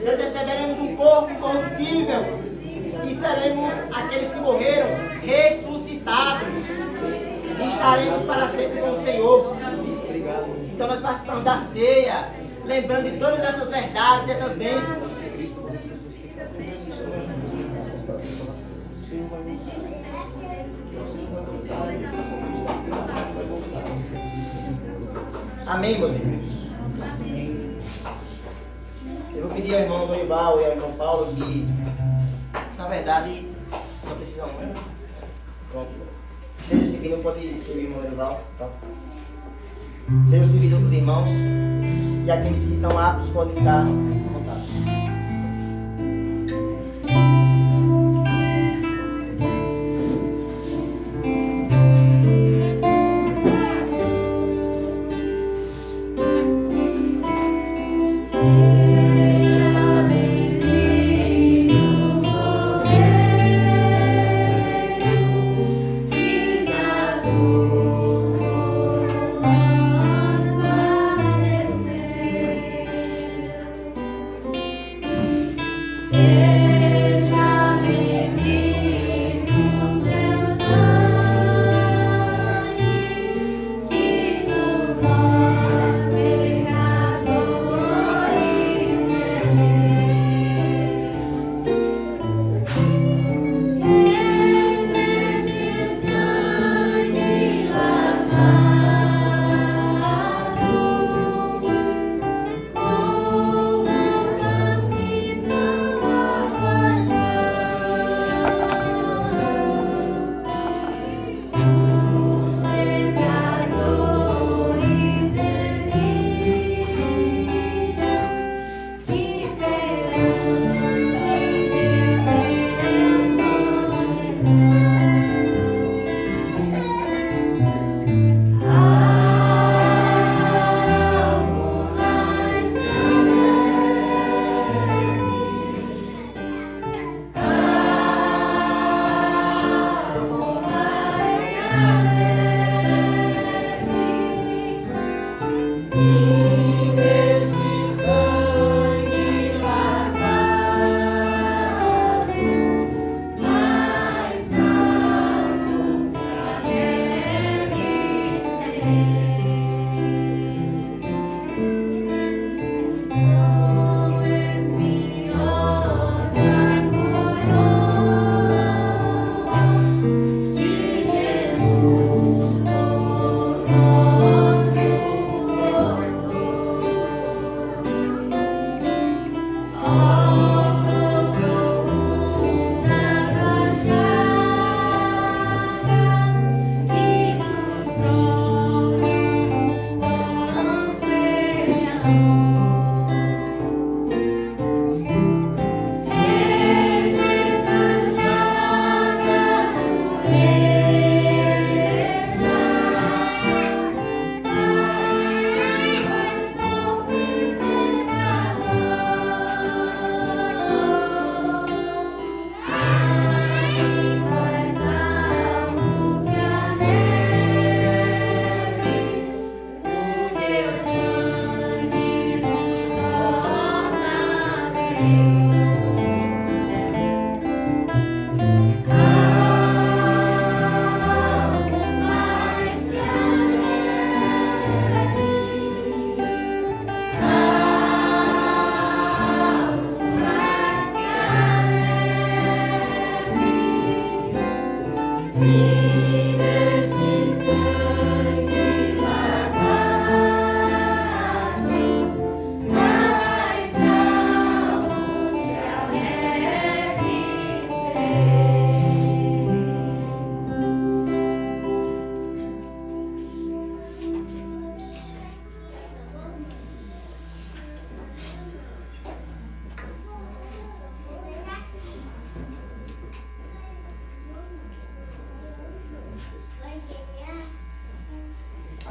Nós receberemos um corpo incorruptível e seremos aqueles que morreram ressuscitados. E estaremos para sempre com o Senhor. Então nós participamos da ceia, lembrando de todas essas verdades, essas bênçãos. Amém, meus irmãos. Eu vou pedir ao irmão Dorival e ao irmão Paulo que, na verdade, só precisam um. Pronto. Esteja servindo, pode servir o irmão Dorival. Tá? Esteja servindo os irmãos. E aqueles que são aptos podem ficar à vontade.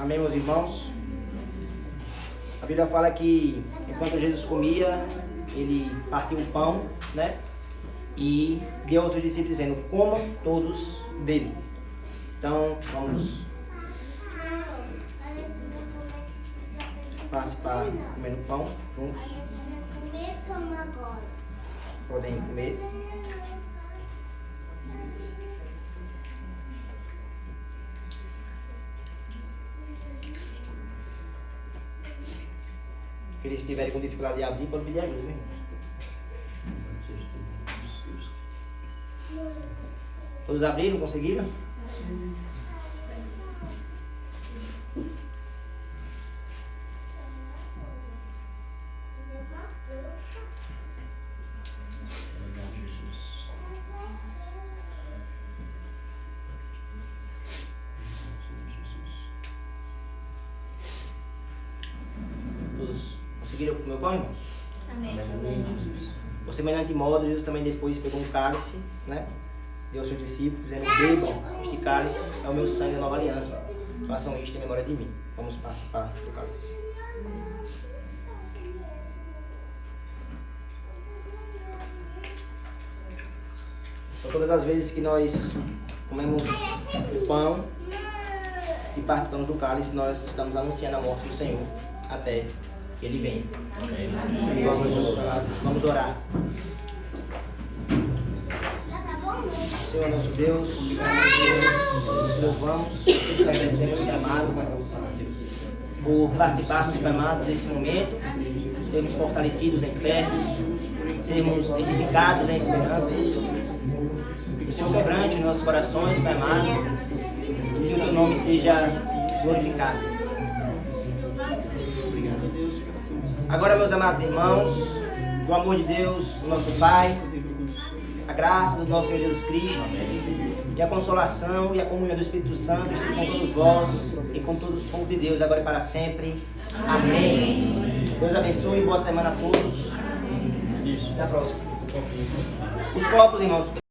Amém, meus irmãos? A Bíblia fala que enquanto Jesus comia, ele partiu o pão, né? E deu aos seus discípulos dizendo: comam todos dele. Então, vamos participar comendo pão juntos. Podem comer. Se eles estiverem com dificuldade de abrir, podem pedir ajuda, viu? Todos abriram? Conseguiram? Todos conseguiram comer o pão, irmãos? Amém. Por semelhante modo, Jesus também depois pegou um cálice, né? Deu aos seus discípulos, dizendo: bebam, este cálice é o meu sangue da nova aliança. Façam isto em memória de mim. Vamos participar do cálice. Então, todas as vezes que nós comemos o pão e participamos do cálice, nós estamos anunciando a morte do Senhor até que Ele venha. Vamos orar. Senhor nosso Deus, nós louvamos, te agradecemos, Pai amado, por participarmos, Pai amado, desse momento, sermos fortalecidos em fé, sermos edificados em esperança. Que o Senhor quebrante os nossos corações, Pai amado, e que o teu nome seja glorificado. Agora, meus amados irmãos, do amor de Deus, do nosso Pai, a graça do nosso Senhor Jesus Cristo e a consolação e a comunhão do Espírito Santo estejam com todos vós e com todos os povos de Deus, agora e para sempre. Amém. Deus abençoe e boa semana a todos. Até a próxima. Os copos, irmãos.